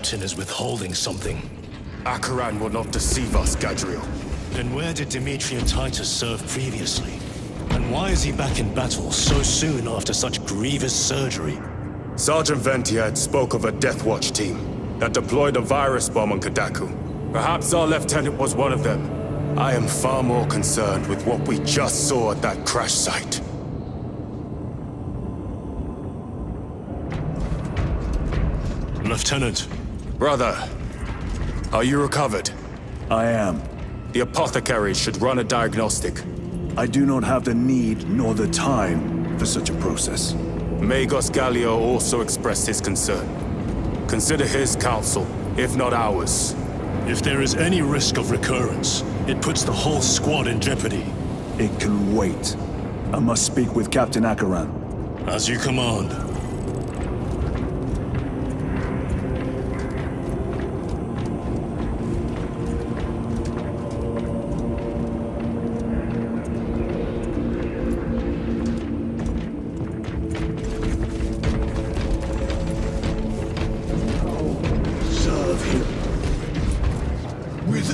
captain is withholding something. Acheran will not deceive us, Gadriel. Then where did Dimitri and Titus serve previously? And why is he back in battle so soon after such grievous surgery? Sergeant Ventiad spoke of a Death Watch team that deployed a virus bomb on Kadaku. Perhaps our lieutenant was one of them. I am far more concerned with what we just saw at that crash site. Lieutenant. Brother, are you recovered? I am. The apothecary should run a diagnostic. I do not have the need nor the time for such a process. Magos Gallio also expressed his concern. Consider his counsel, if not ours. If there is any risk of recurrence, it puts the whole squad in jeopardy. It can wait. I must speak with Captain Acheran. As you command.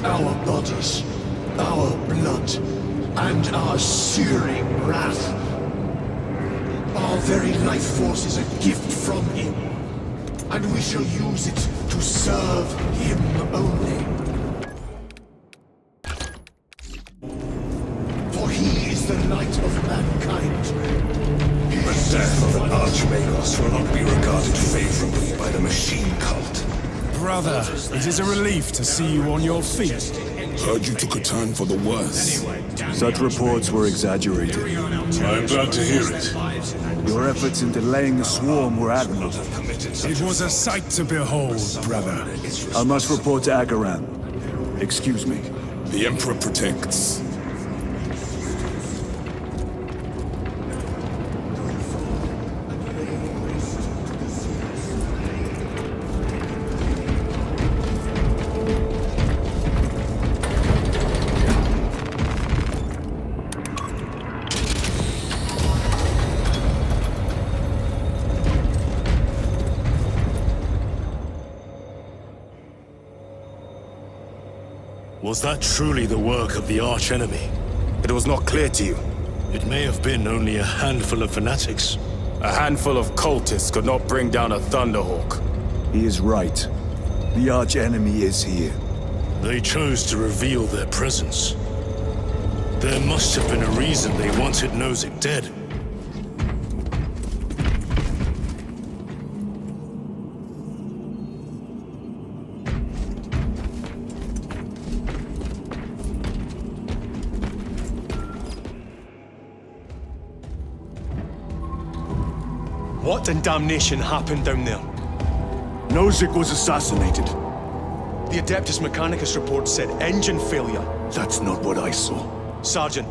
Our bodies, our blood, and our searing wrath. Our very life force is a gift from him, and we shall use it to serve him only. For he is the light of mankind. The death of Archmagos will not be regarded favorably by the machine cult. Brother, it is a relief to see you on your feet. Heard you took a turn for the worse. Such reports were exaggerated. I'm glad to hear it. Your efforts in delaying the swarm were admirable. It was a sight to behold, brother. I must report to Acheran. Excuse me. The Emperor protects. Was that truly the work of the archenemy? It was not clear to you. It may have been only a handful of fanatics. A handful of cultists could not bring down a Thunderhawk. He is right. The arch-enemy is here. They chose to reveal their presence. There must have been a reason they wanted Nozick dead. What in damnation happened down there? Nozick was assassinated. The Adeptus Mechanicus report said engine failure. That's not what I saw. Sergeant.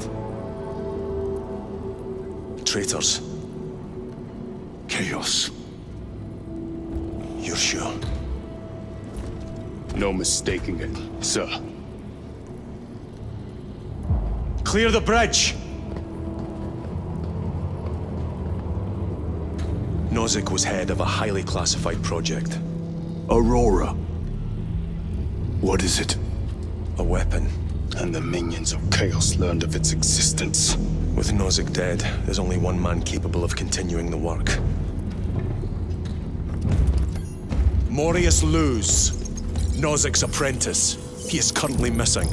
Traitors. Chaos. You're sure? No mistaking it, sir. Clear the bridge! Nozick was head of a highly classified project. Aurora. What is it? A weapon. And the minions of Chaos learned of its existence. With Nozick dead, there's only one man capable of continuing the work. Morius Luz, Nozick's apprentice. He is currently missing.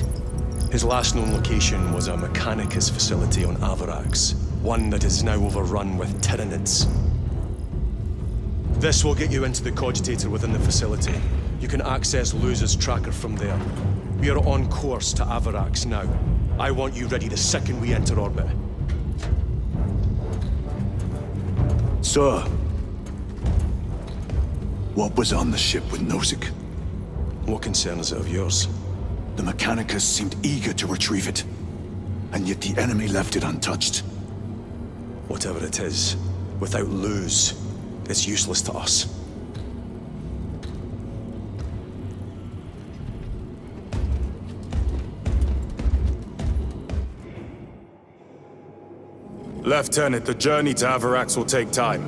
His last known location was a Mechanicus facility on Avarax, one that is now overrun with Tyranids. This will get you into the cogitator within the facility. You can access Luz's tracker from there. We are on course to Avarax now. I want you ready the second we enter orbit. Sir. What was on the ship with Nozick? What concern is it of yours? The Mechanicus seemed eager to retrieve it. And yet the enemy left it untouched. Whatever it is, without Luz, it's useless to us. Lieutenant, the journey to Avarax will take time.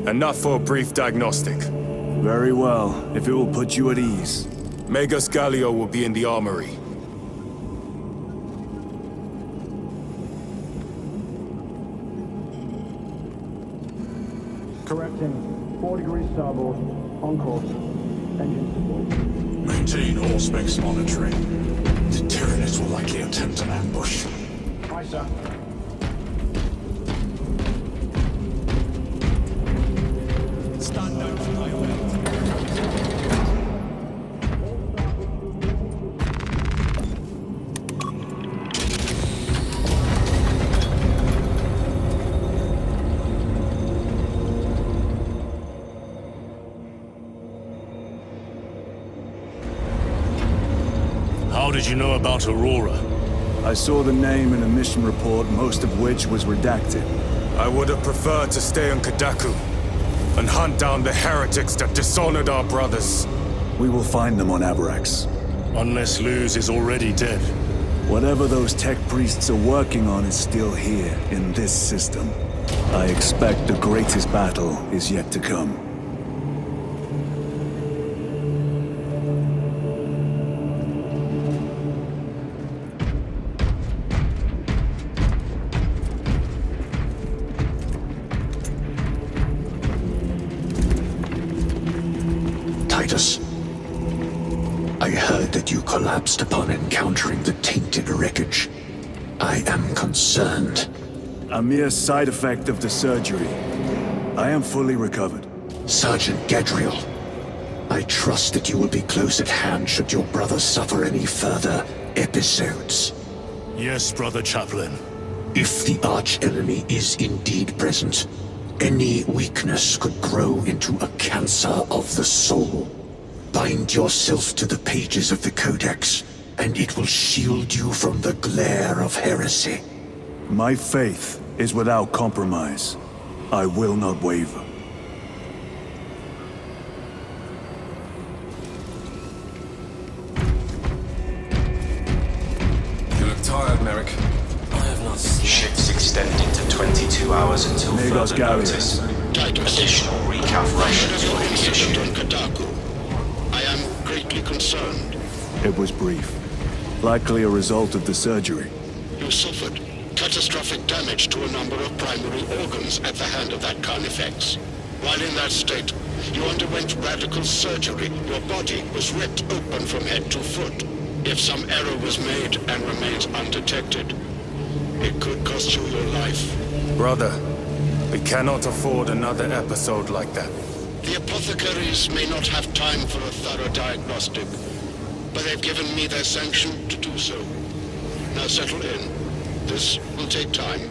Enough for a brief diagnostic. Very well, if it will put you at ease. Magus Gallio will be in the armory. Correcting. 4 degrees starboard. On course. Engine support. Maintain all specs monitoring. The Tyranids will likely attempt an ambush. Aye, sir. Stand down from my way. How did you know about Aurora? I saw the name in a mission report, most of which was redacted. I would have preferred to stay on Kadaku and hunt down the heretics that dishonored our brothers. We will find them on Avarax. Unless Luz is already dead. Whatever those tech priests are working on is still here, in this system. I expect the greatest battle is yet to come. Titus, I heard that you collapsed upon encountering the tainted wreckage. I am concerned. A mere side effect of the surgery. I am fully recovered. Sergeant Gadriel, I trust that you will be close at hand should your brother suffer any further episodes. Yes, Brother Chaplain. If the arch-enemy is indeed present, any weakness could grow into a cancer of the soul. Bind yourself to the pages of the Codex, and it will shield you from the glare of heresy. My faith is without compromise. I will not waver. You look tired, Merrick. Ships extended to 22 hours until Negos further Gallius. notice. Additional recalf rations will be issued. I am greatly concerned. It was brief. Likely a result of the surgery. You suffered catastrophic damage to a number of primary organs at the hand of that Carnifex. While in that state, you underwent radical surgery. Your body was ripped open from head to foot. If some error was made and remains undetected, it could cost you your life. Brother, we cannot afford another episode like that. The apothecaries may not have time for a thorough diagnostic, but they've given me their sanction to do so. Now settle in. This will take time.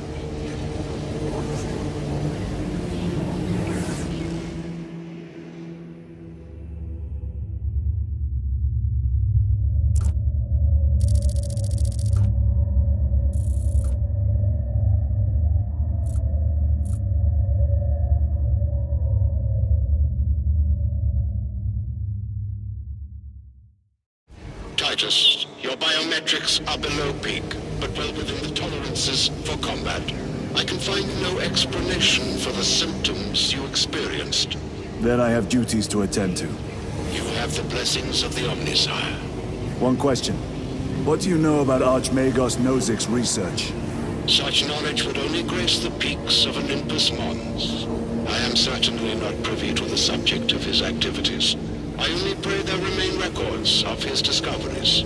Titus, your biometrics are below peak, but well within the tolerances for combat. I can find no explanation for the symptoms you experienced. Then I have duties to attend to. You have the blessings of the Omnisire. One question. What do you know about Archmagos Nozik's research? Such knowledge would only grace the peaks of Olympus Mons. I am certainly not privy to the subject of his activities. I only pray there remain records of his discoveries.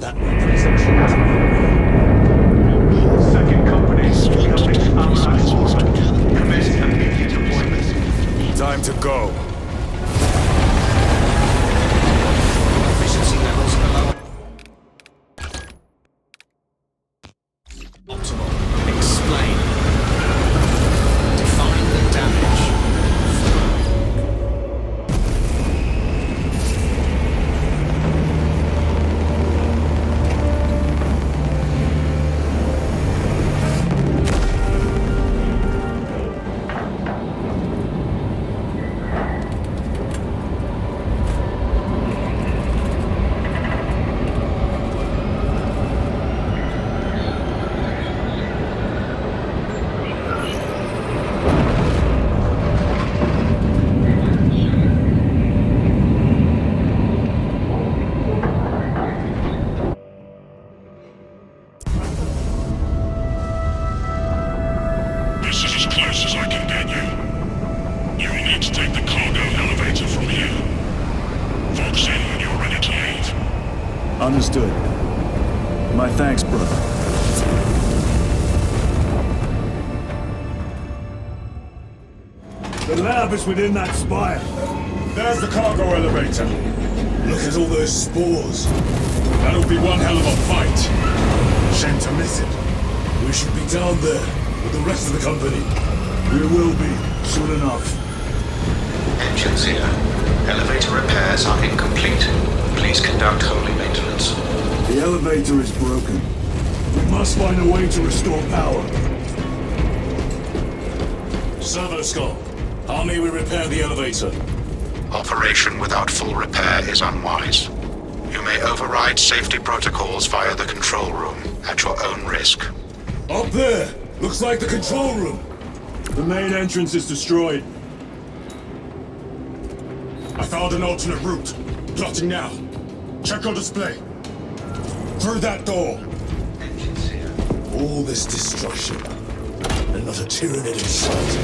That representation. Second company, becoming AORUS orbit. Commence immediate deployment. Time to go. Efficiency levels are low. Optimal. Explain. Define the damage. This is as close as I can get you. You will need to take the cargo elevator from here. Fox in when you're ready to leave. Understood. My thanks, brother. The lab is within that spire. There's the cargo elevator. Look at all those spores. That'll be one hell of a fight. Shame to miss it. We should be down there with the rest of the company. We will be, soon enough. Engines here. Elevator repairs are incomplete. Please conduct holy maintenance. The elevator is broken. We must find a way to restore power. Servo Skull, how may we repair the elevator? Operation without full repair is unwise. You may override safety protocols via the control room at your own risk. Up there! Looks like the control room. The main entrance is destroyed. I found an alternate route. Plotting now. Check your display. Through that door. Engines here. All this destruction, and not a Tyranid in sight.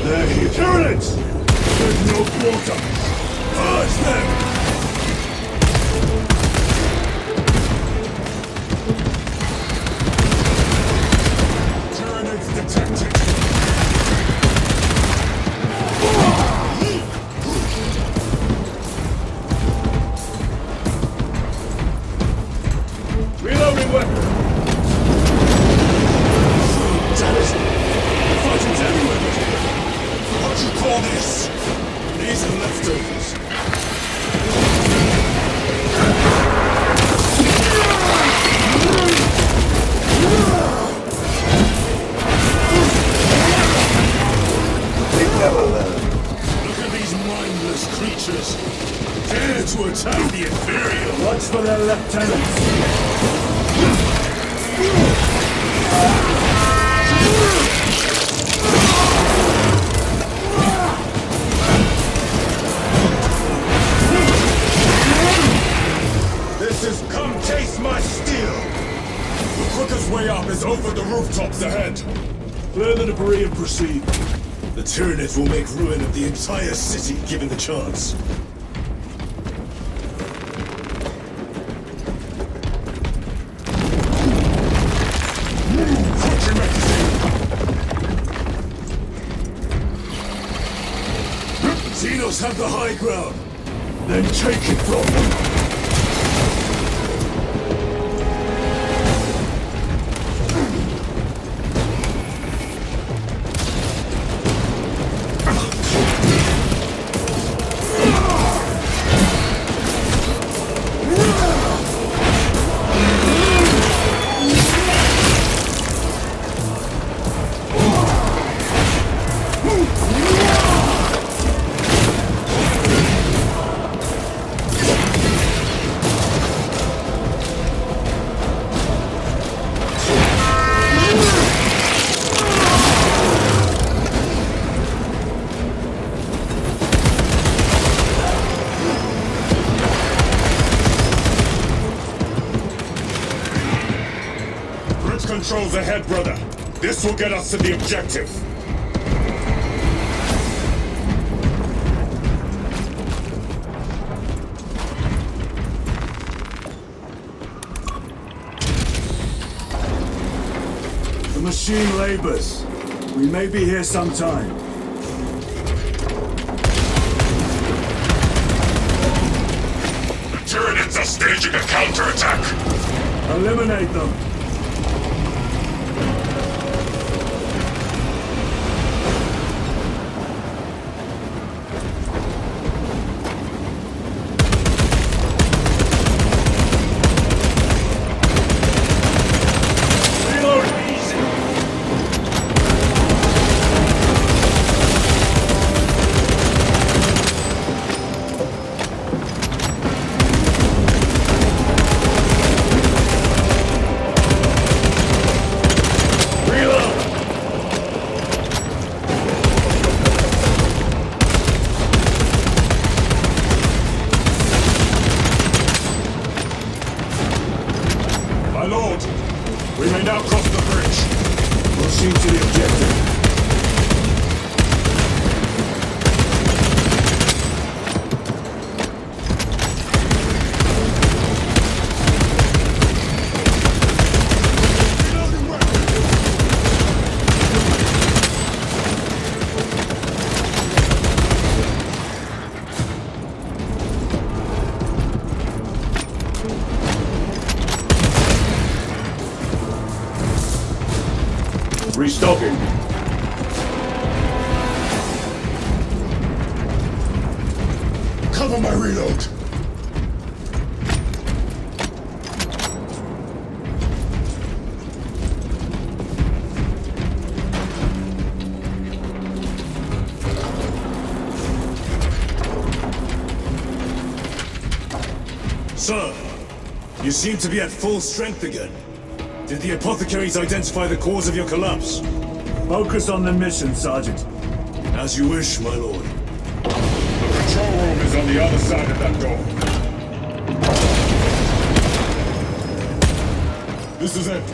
They're here. Tyranids! There's no quarter. Purge them! Tyranids detected. Reloading weapon! Damn it! The fighting's everywhere, but what do you call this? These are leftovers. They never learn. Look at these mindless creatures. Dare to attack the inferior. Watch for their lieutenants. This is come taste my steel. The quickest way up is over the rooftops ahead. Clear the debris and proceed. The Tyranids will make ruin of the entire city given the chance. Xenos have the high ground. Then take it from them. Controls ahead, brother. This will get us to the objective. machine labors. We may be here sometime. Tyranids are staging a counterattack. Eliminate them. Restocking. Cover my reload. Sir, you seem to be at full strength again. Did the apothecaries identify the cause of your collapse? Focus on the mission, Sergeant. As you wish, my lord. The control room is on the other side of that door. This is it.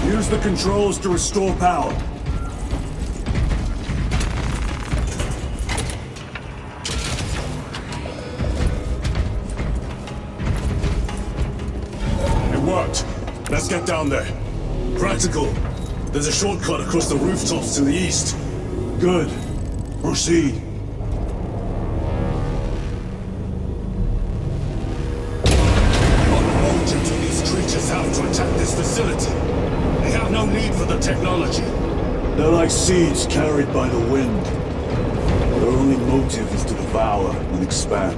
Use the controls to restore power. It worked. Let's get down there. Practical. There's a shortcut across the rooftops to the east. Good. Proceed. What motive do these creatures have to attack this facility? They have no need for the technology. They're like seeds carried by the wind. Their only motive is to devour and expand.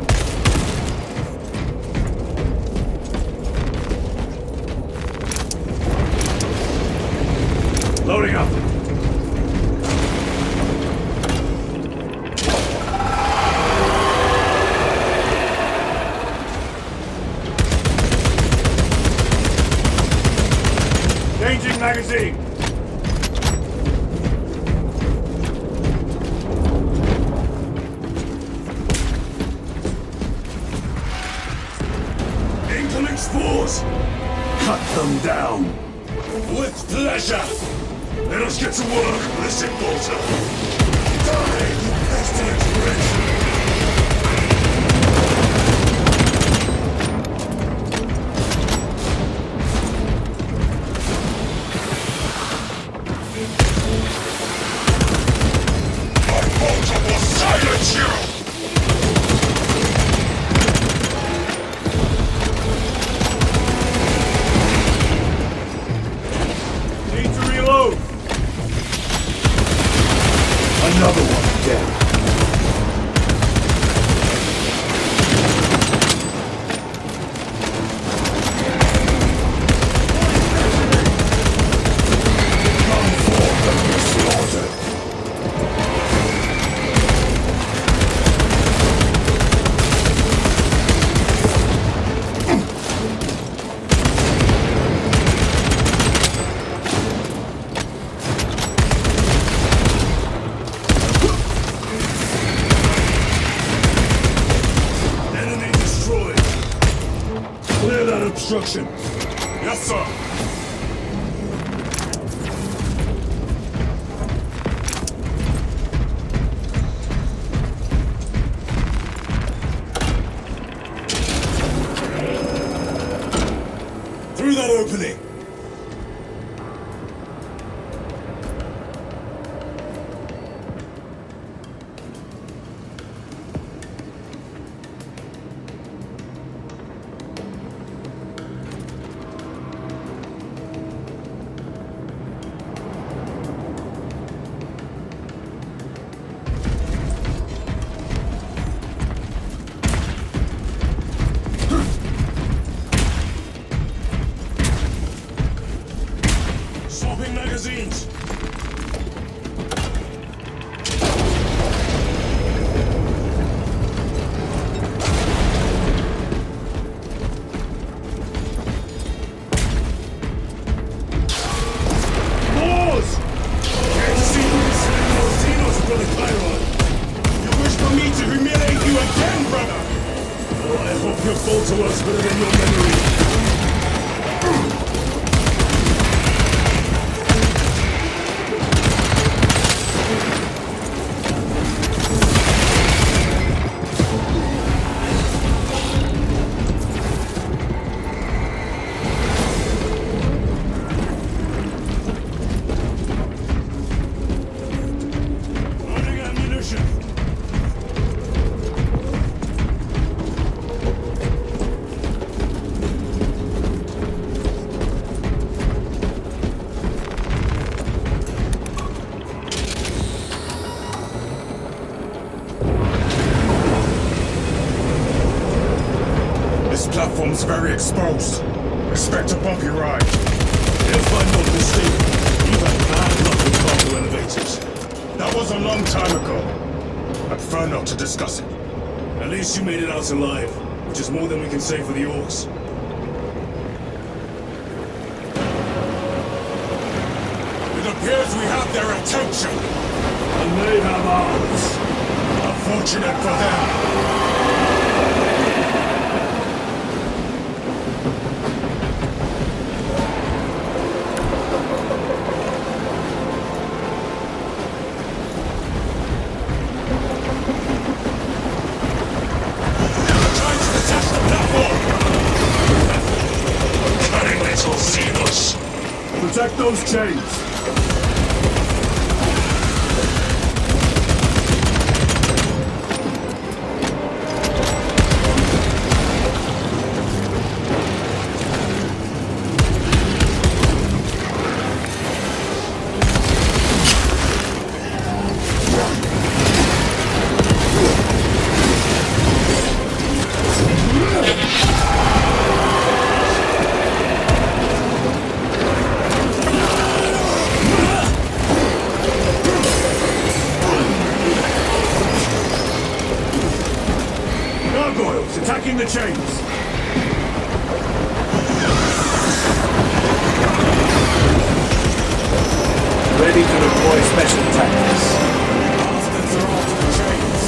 Loading up. Changing magazine. Incoming spores. Cut them down. With pleasure. Let us get to work, listen, Bolter. Die, you pestilent wretch! My bolter will silence you! Need to reload. Another one dead. Come forth and be slaughtered! Enemy destroyed. Clear that obstruction. Yes, sir. Through that opening. Seems very exposed. Expect a bumpy ride. If I'm not mistaken, you've had bad luck with cargo elevators. That was a long time ago. I prefer not to discuss it. At least you made it out alive, which is more than we can say for the orcs. It appears we have their attention. And they have ours. Unfortunate for them. Trying to detach the platform! Cunning little Xenos! Protect those chains! Gargoyles attacking the chains! Ready to deploy special tactics. Bastards are after the chains.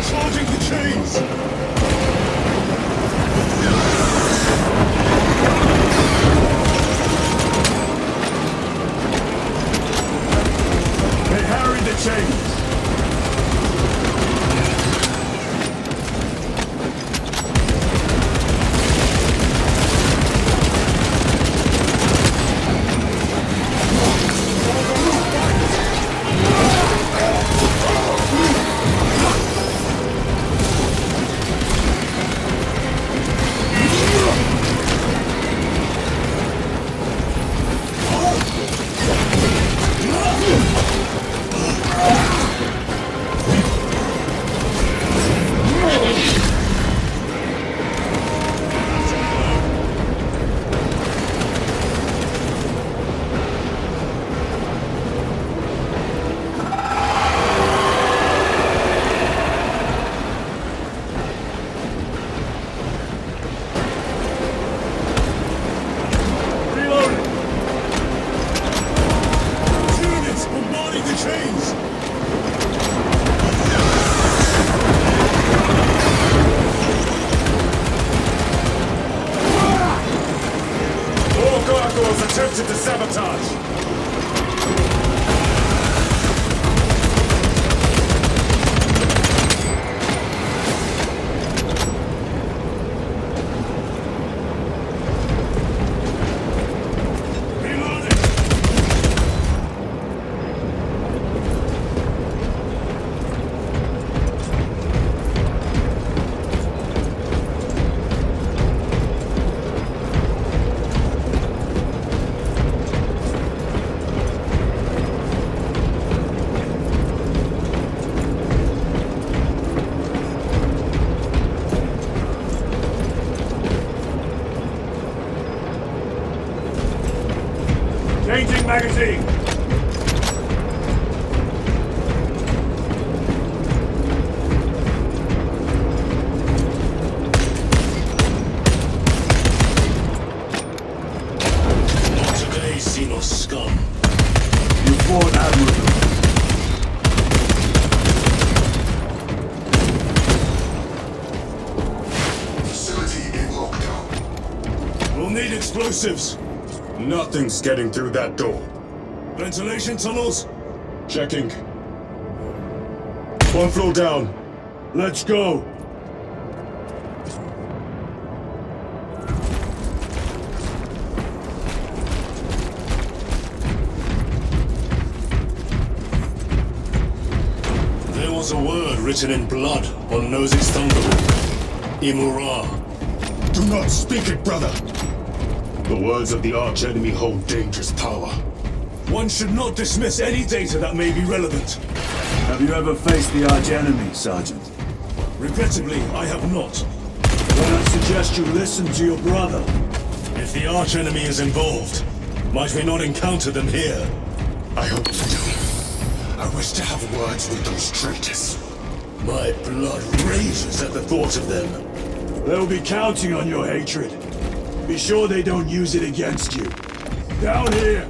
Charging the chains! They harried the chains! Units bombarding the chains! More gargoyles attempted to sabotage. Reloading! Changing magazine! Not today, Xenos scum. You fought admirably. Facility in lockdown. We'll need explosives. Nothing's getting through that door. Ventilation tunnels? Checking. One floor down. Let's go. There was a word written in blood on Nose's thunderbolt. Imura. Do not speak it, brother. The words of the archenemy hold dangerous power. One should not dismiss any data that may be relevant. Have you ever faced the archenemy, Sergeant? Regrettably, I have not. Then I suggest you listen to your brother. If the archenemy is involved, might we not encounter them here? I hope we do. I wish to have words with those traitors. My blood rages at the thought of them. They'll be counting on your hatred. Be sure they don't use it against you. Down here!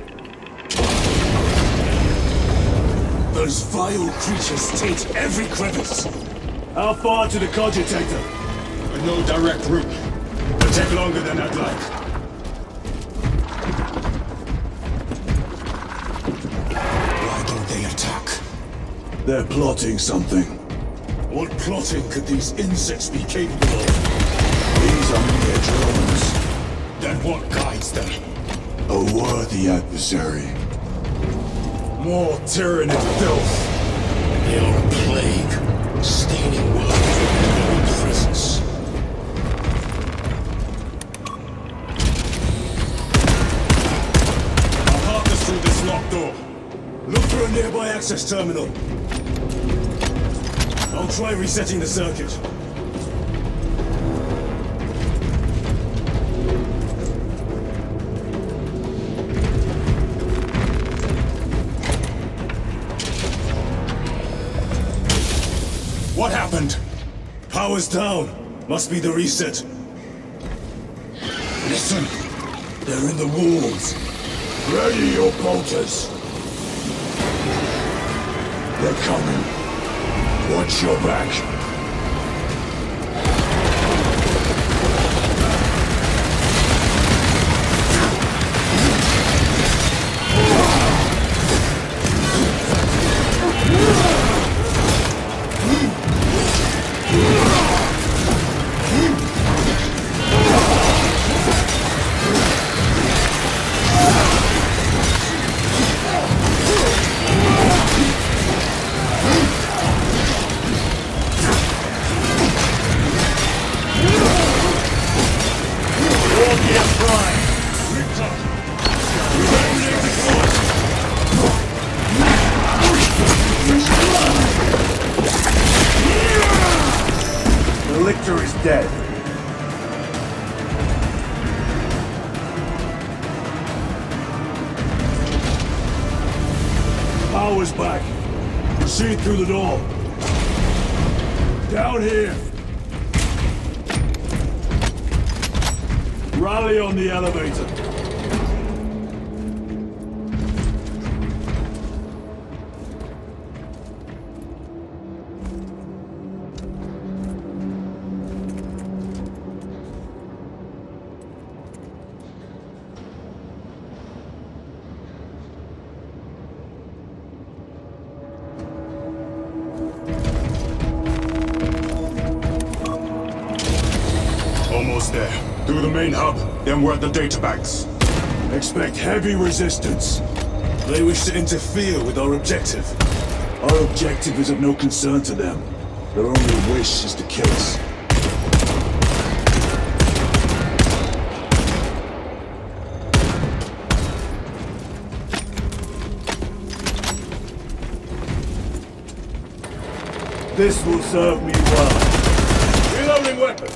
Those vile creatures taint every crevice. How far to the cogitator? No direct route. It'll take longer than I'd like. Why don't they attack? They're plotting something. What plotting could these insects be capable of? These are mere drones. Then what guides them? A worthy adversary. More tyranny filth. They are a plague, staining worlds with their very presence. I'll harvest through this locked door. Look for a nearby access terminal. I'll try resetting the circuit. What happened? Power's down. Must be the reset. Listen. They're in the walls. Ready your bolters. They're coming. Watch your back. The lictor is dead. Power's back. Proceed through the door. Down here. Rally on the elevator. Almost there. Through the main hub, then we're at the databanks. Expect heavy resistance. They wish to interfere with our objective. Our objective is of no concern to them. Their only wish is to kill us. This will serve me well. Reloading weapon.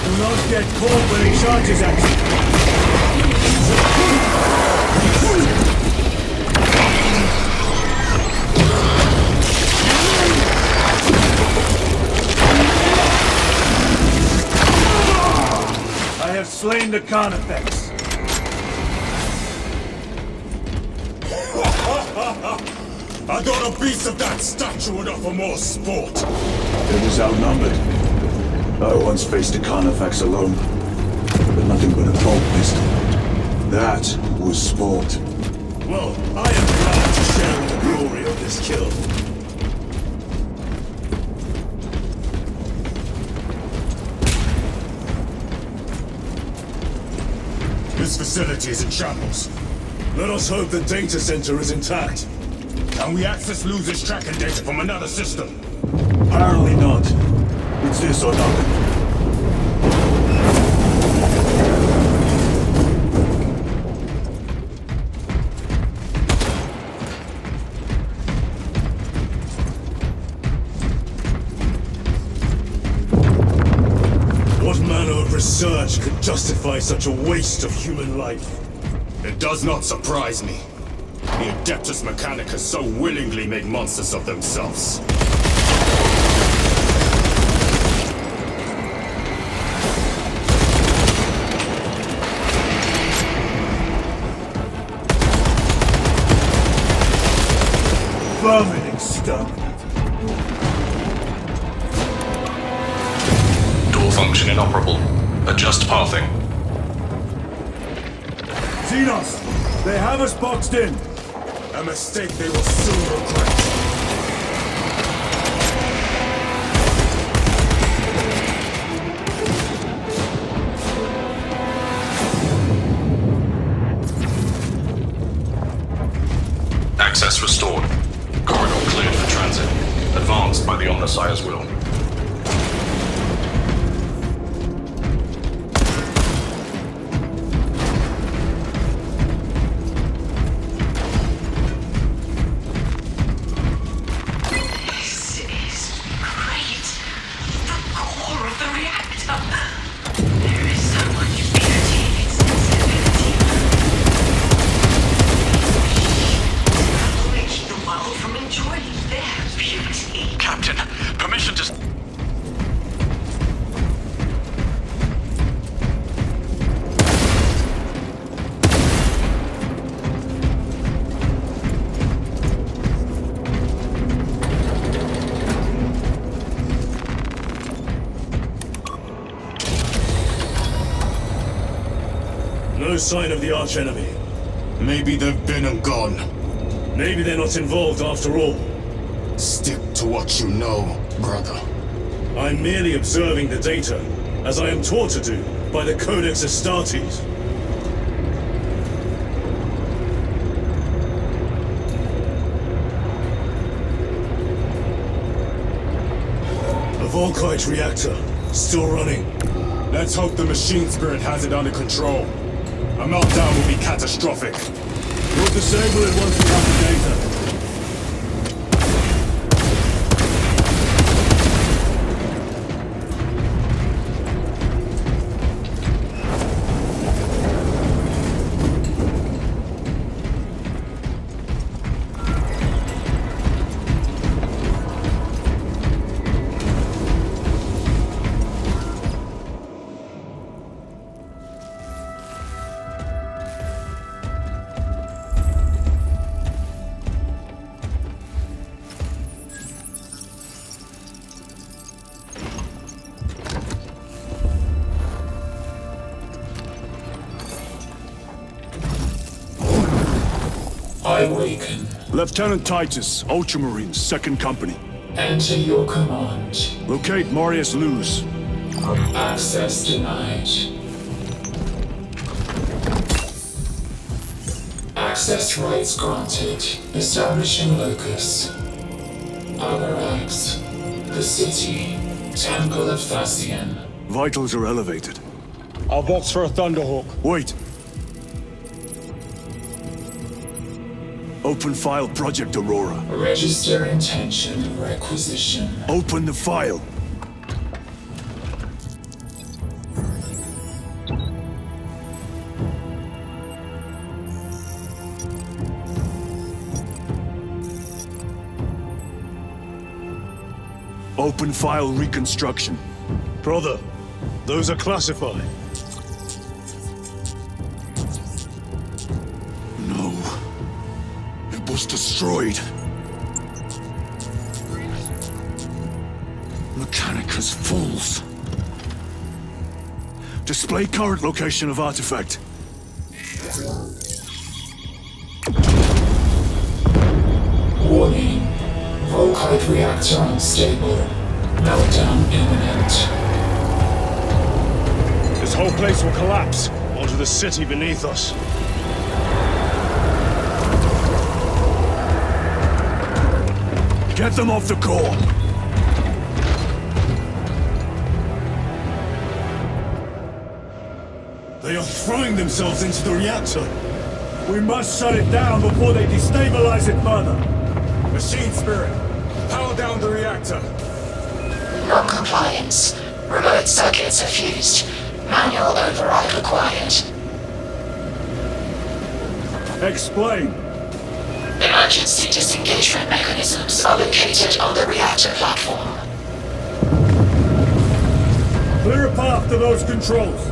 Do not get caught when he charges at you. the Carnifex. I thought a piece of that statue would offer more sport. It was outnumbered. I once faced a Carnifex alone, but nothing but a bolt pistol. That was sport. Well, I am glad to share in the glory of this kill. This facility is in shambles. Let us hope the data center is intact. Can we access Luz's tracking data from another system? Apparently not. It's this or nothing. What manner of research could justify such a waste of human life? It does not surprise me. The Adeptus Mechanicus so willingly make monsters of themselves. Vermin exterminate. Door function inoperable. Adjust pathing. Xenos! They have us boxed in! A mistake they will soon regret. Access restored. Corridor cleared for transit. Advanced by the Omnissiah's will. No sign of the archenemy. Maybe they've been and gone. Maybe they're not involved after all. Stick to what you know, brother. I'm merely observing the data, as I am taught to do by the Codex Astartes. A Volkite reactor, still running. Let's hope the machine spirit has it under control. A meltdown will be catastrophic. We'll disable it once we have the data. I awaken. Lieutenant Titus, Ultramarines, 2nd Company. Enter your command. Locate Marius Luz. Access denied. Access rights granted. Establishing locus. AORUS. The city. Temple of Thasian. Vitals are elevated. I'll box for a Thunderhawk. Wait. Open file Project Aurora. Register intention requisition. Open the file. Open file reconstruction. Brother, those are classified. was destroyed. Mechanicus fools. Display current location of artifact. Warning. Volkite reactor unstable. Meltdown imminent. This whole place will collapse onto the city beneath us. Get them off the core. They are throwing themselves into the reactor. We must shut it down before they destabilize it further. Machine Spirit, power down the reactor. Non-compliance. Remote circuits are fused. Manual override required. Explain. Emergency disengagement mechanisms are located on the reactor platform. Clear a path to those controls.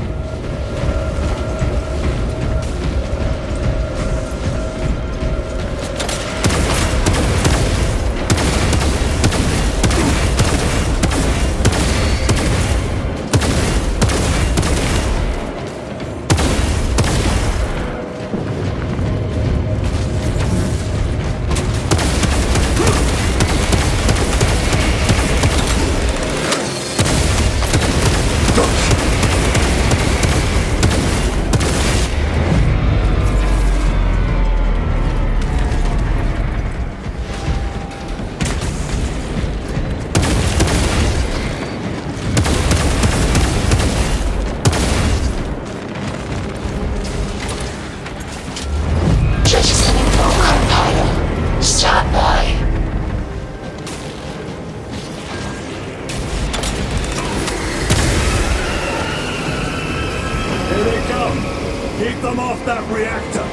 Keep them off that reactor!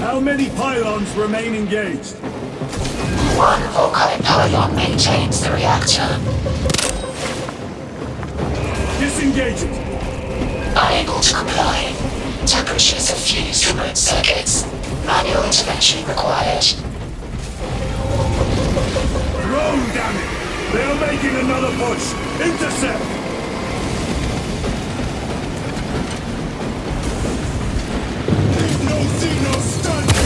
How many pylons remain engaged? One volcanic pylon maintains the reactor. Disengage it! Unable to comply. Temperatures have fused remote circuits. Manual intervention required. Drone, damn it! They are making another push! Intercept! No standing!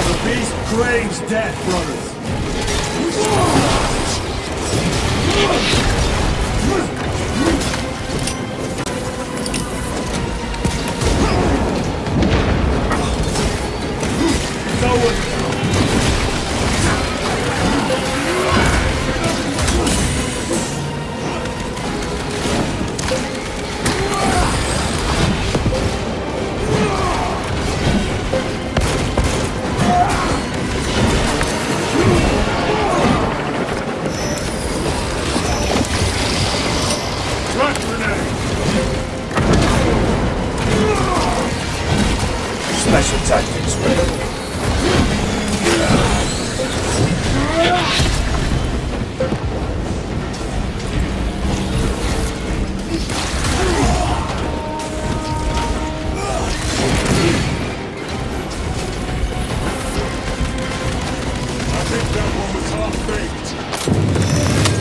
The beast craves death, brothers. special tactics ready.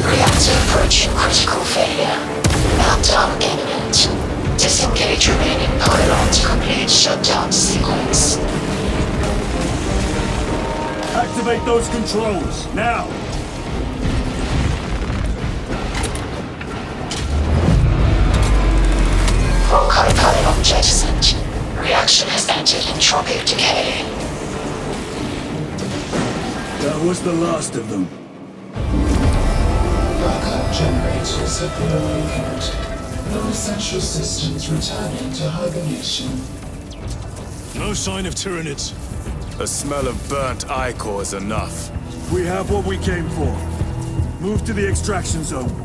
Reactor approaching critical failure. Meltdown imminent. Disengage remaining pylon to complete shutdown sequence. Activate those controls, now! Volkite pylon jettisoned. Reaction has entered entropic decay. That was the last of them. Backup generators have been awakened. Non-essential systems returning to hibernation. No sign of Tyranids. The smell of burnt ichor is enough. We have what we came for. Move to the extraction zone.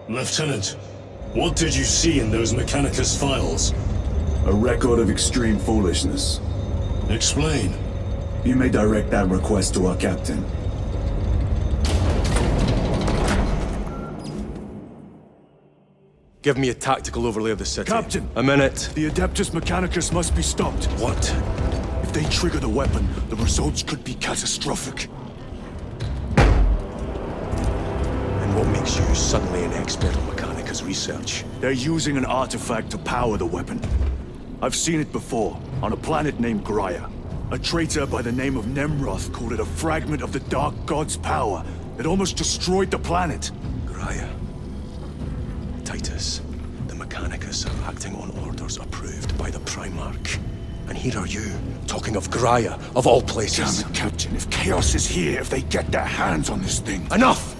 Lieutenant, what did you see in those Mechanicus files? A record of extreme foolishness. Explain. You may direct that request to our captain. Give me a tactical overlay of the city. Captain! A minute. The Adeptus Mechanicus must be stopped. What? If they trigger the weapon, the results could be catastrophic. And what makes you suddenly an expert on Mechanicus research? They're using an artifact to power the weapon. I've seen it before, on a planet named Graia. A traitor by the name of Nemroth called it a fragment of the Dark God's power that almost destroyed the planet. Graia. Titus, the Mechanicus are acting on orders approved by the Primarch. And here are you, talking of Graia, of all places. Damn it, Captain, if Chaos is here, if they get their hands on this thing... Enough!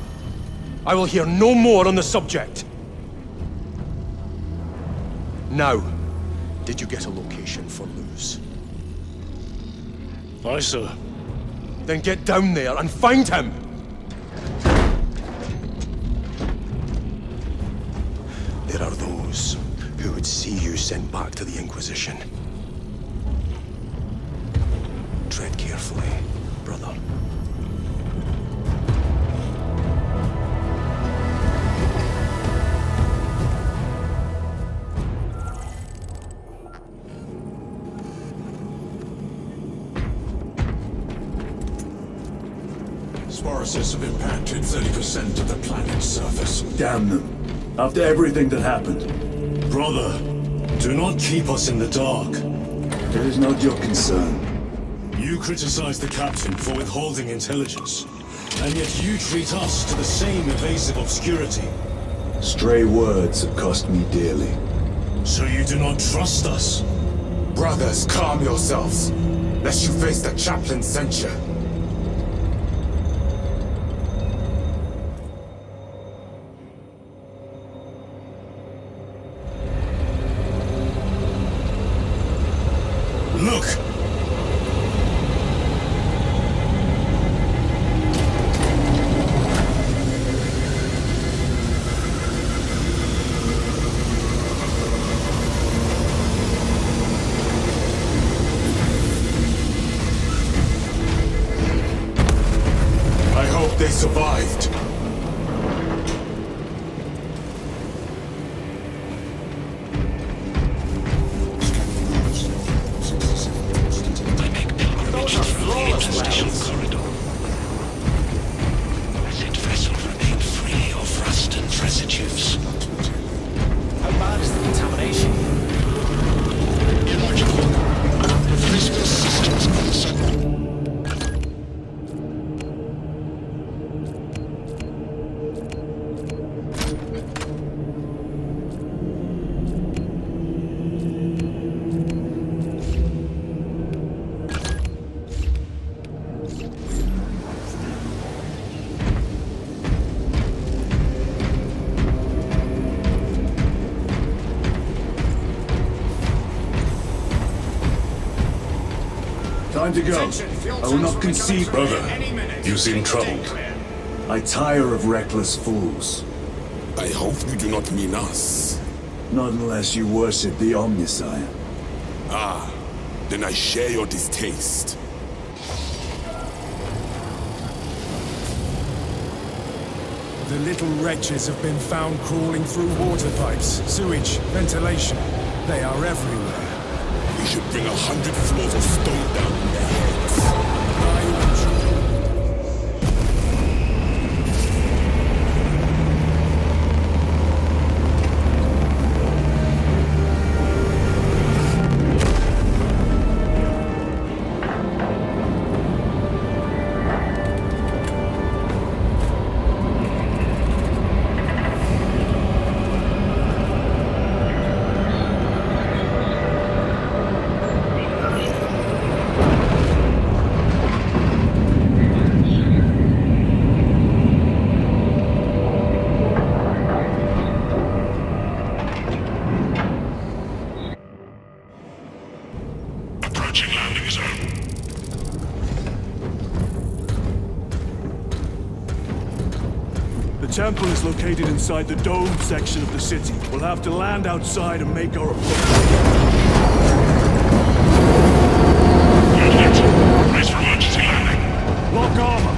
I will hear no more on the subject. Now, did you get a location for Luz? Aye, sir. Then get down there and find him! There are those who would see you sent back to the Inquisition. Tread carefully, brother. Sporosis have impacted 30% of the planet's surface. Damn them. After everything that happened. Brother, do not keep us in the dark. It is not your concern. You criticize the captain for withholding intelligence, and yet you treat us to the same evasive obscurity. Stray words have cost me dearly. So you do not trust us? Brothers, calm yourselves, lest you face the chaplain's censure. Look! I hope they survived. I make pilgrimage to the installation's Time to go. I will not concede. Brother, you seem troubled. I tire of reckless fools. I hope you do not mean us. Not unless you worship the Omniscient. Ah, then I share your distaste. The little wretches have been found crawling through water pipes, sewage, ventilation. They are everywhere. We should bring 100 floors of stone down on their heads. The temple is located inside the domed section of the city. We'll have to land outside and make our approach. Brace for emergency landing. Lock armor.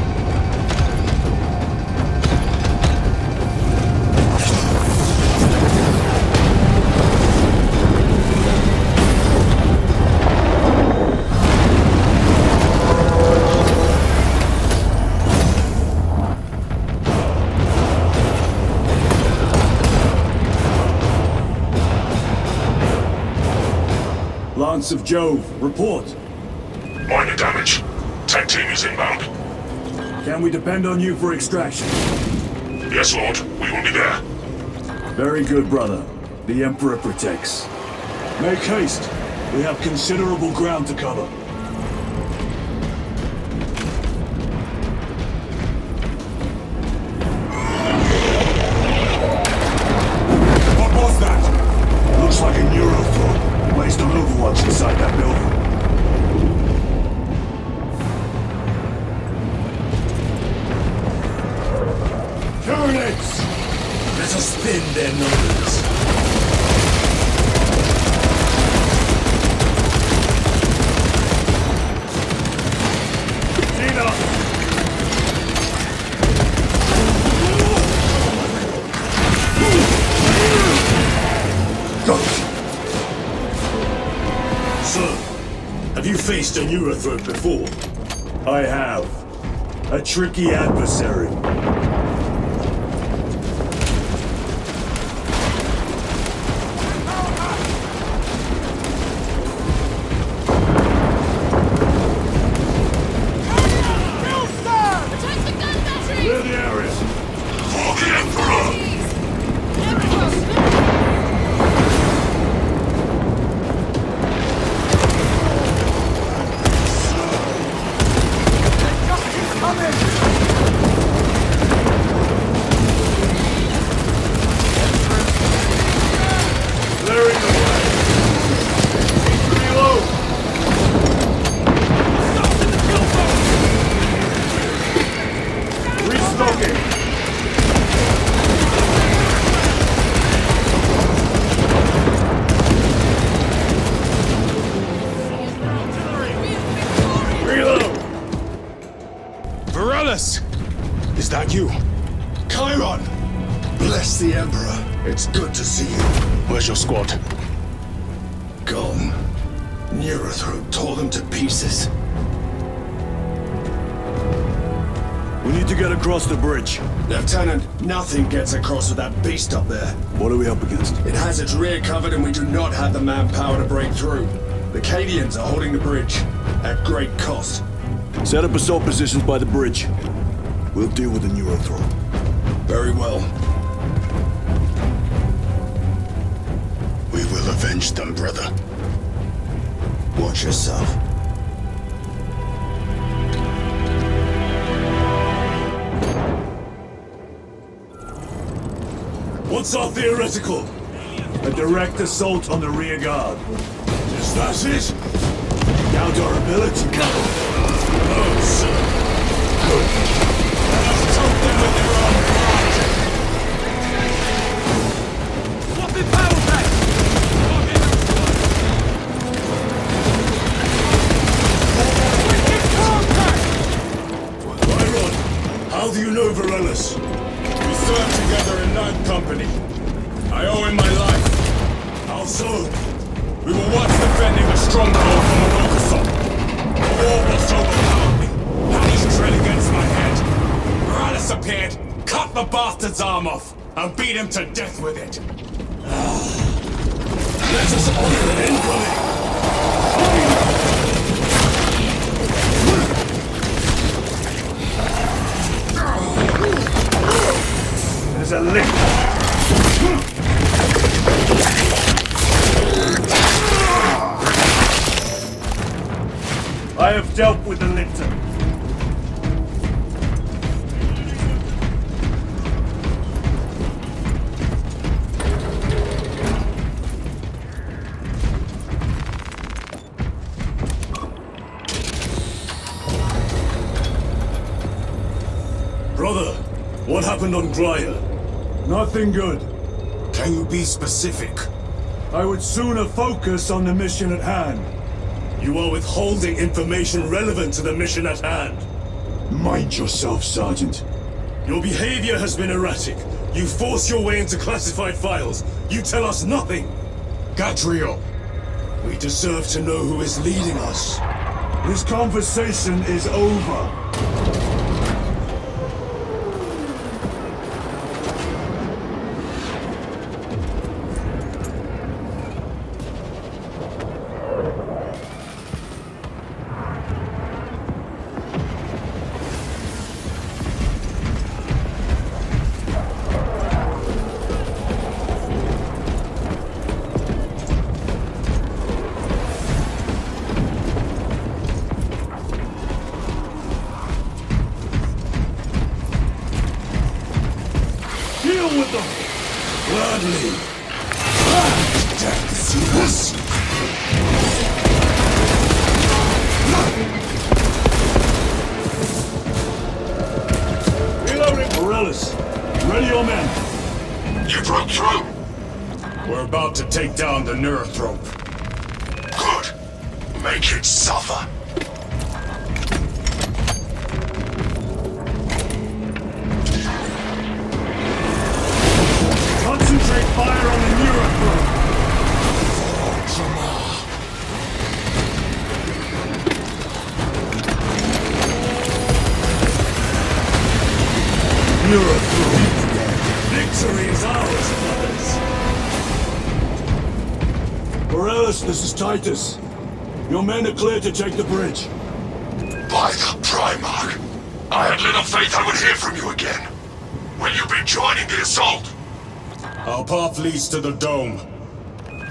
Lance of Jove, report. Minor damage. Tech team is inbound. Can we depend on you for extraction? Yes, Lord. We will be there. Very good, brother. The Emperor protects. Make haste. We have considerable ground to cover. What was that? Looks like a neurothorn. Placed on overwatch inside that building. Turrets! Let us spin their numbers. Have you faced a neurothroat before? I have. A tricky adversary. Clear the area. For the Emperor! Is that you? Chiron! Bless the Emperor. It's good to see you. Where's your squad? Gone. Neurothroat tore them to pieces. We need to get across the bridge. Lieutenant, nothing gets across with that beast up there. What are we up against? It has its rear covered and we do not have the manpower to break through. The Cadians are holding the bridge, at great cost. Set up assault positions by the bridge. We'll deal with the neurothroat. Very well. We will avenge them, brother. Watch yourself. What's our theoretical? A direct assault on the rear guard. Is that it? Doubt our ability. Oh, sir. Good. Let us choke them with their own blood. Swapping battle tanks! Byron, how do you know Varellus? We served together in Night Company. I owe him my life. How so? We were once defending a stronghold from an Orcathon. The war was overpowered me. Paddy's tread against my head. Morales appeared, cut the bastard's arm off, and beat him to death with it. Let us honor an incoming! There's a lick. I have dealt with the Linton. Brother, what happened on Grya? Nothing good. Can you be specific? I would sooner focus on the mission at hand. You are withholding information relevant to the mission at hand. Mind yourself, Sergeant. Your behavior has been erratic. You force your way into classified files. You tell us nothing. Gadriel, we deserve to know who is leading us. This conversation is over. With them! Gladly! Reloading! Morales, ready your men! You broke through? We're about to take down the Neurothrope. Good. Make it suffer. Concentrate fire on the Neurothrope! Neurothrope! Victory is ours, brothers! Morales, this is Titus. Your men are clear to take the bridge. By the Primarch! I had little faith I would hear from you again. Will you be joining the assault? Our path leads to the dome.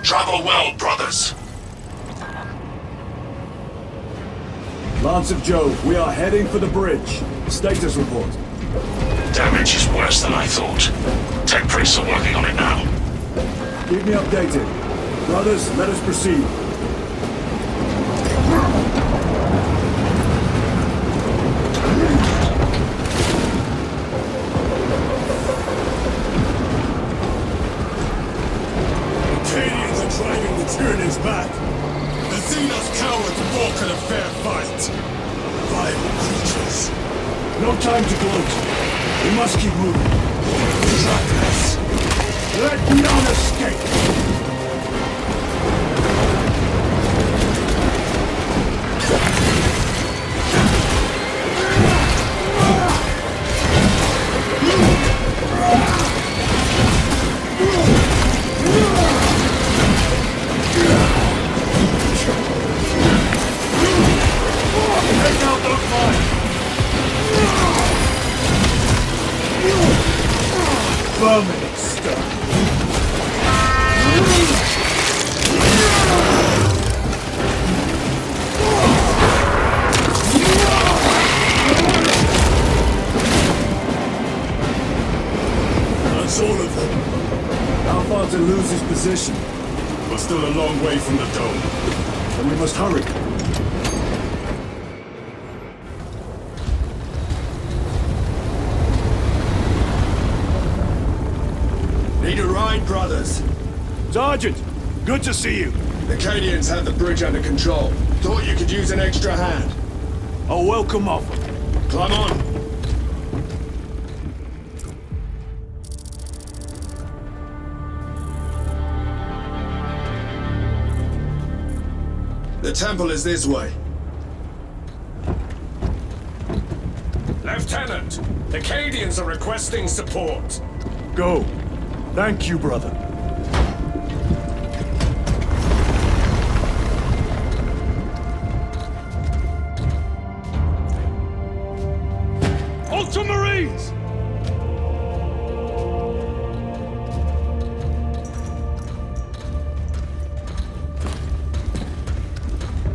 Travel well, brothers. Lance of Jove, we are heading for the bridge. Status report. Damage is worse than I thought. Tech priests are working on it now. Keep me updated. Brothers, let us proceed. Driving the Tyranids back. The Xenos cowards balk at a fair fight. Vile creatures. No time to gloat. We must keep moving. Trackers. Let none escape. Vermin stuff. That's all of them. How far to lose his position? We're still a long way from the dome. And we must hurry. brothers. Sergeant, good to see you. The Cadians have the bridge under control. Thought you could use an extra hand. A welcome offer. Climb on. The temple is this way. Lieutenant, the Cadians are requesting support. Go. Thank you, brother. Ultramarines!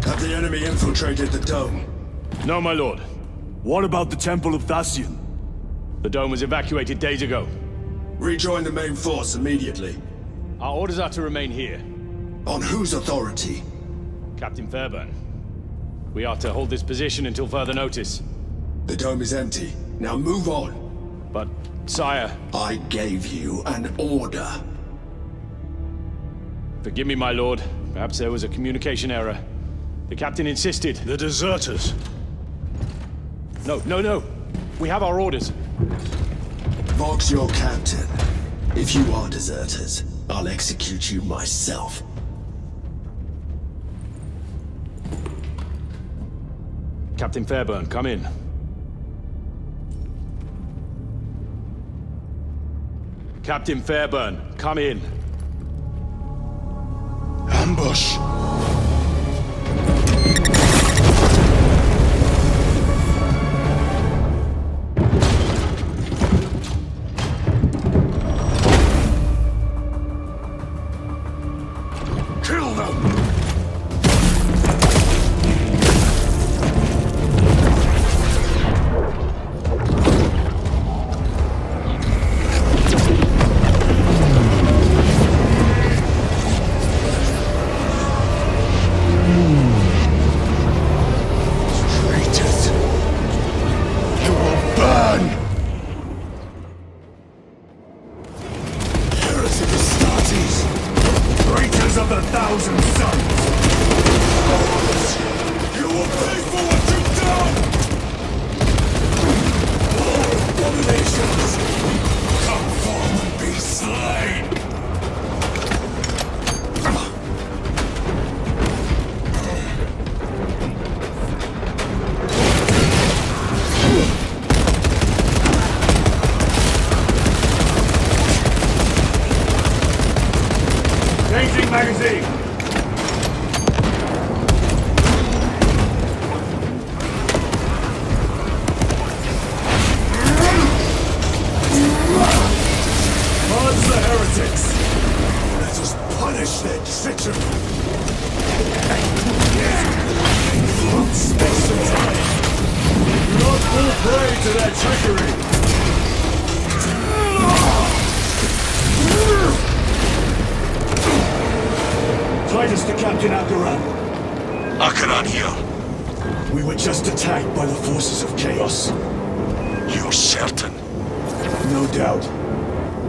Have the enemy infiltrated the dome? No, my lord. What about the Temple of Thasian? The dome was evacuated days ago. Rejoin the main force immediately. Our orders are to remain here. On whose authority? Captain Fairburn. We are to hold this position until further notice. The dome is empty. Now move on. But, sire... I gave you an order. Forgive me, my lord. Perhaps there was a communication error. The captain insisted. The deserters. No. We have our orders. Vox your captain. If you are deserters, I'll execute you myself. Captain Fairburn, come in. Captain Fairburn, come in. Ambush! Kill them! Magazine! Purge the heretics! Let us punish their treachery! Space and time! Do not fall prey to their trickery! Titus to Captain Akaran. Akaran here. We were just attacked by the forces of chaos. You're certain? No doubt.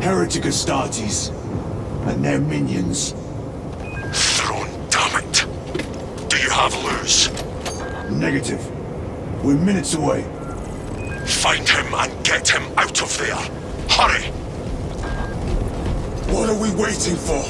Heretic Astartes. And their minions. Throne, damn it. Do you have Luz? Negative. We're minutes away. Find him and get him out of there. Hurry! What are we waiting for?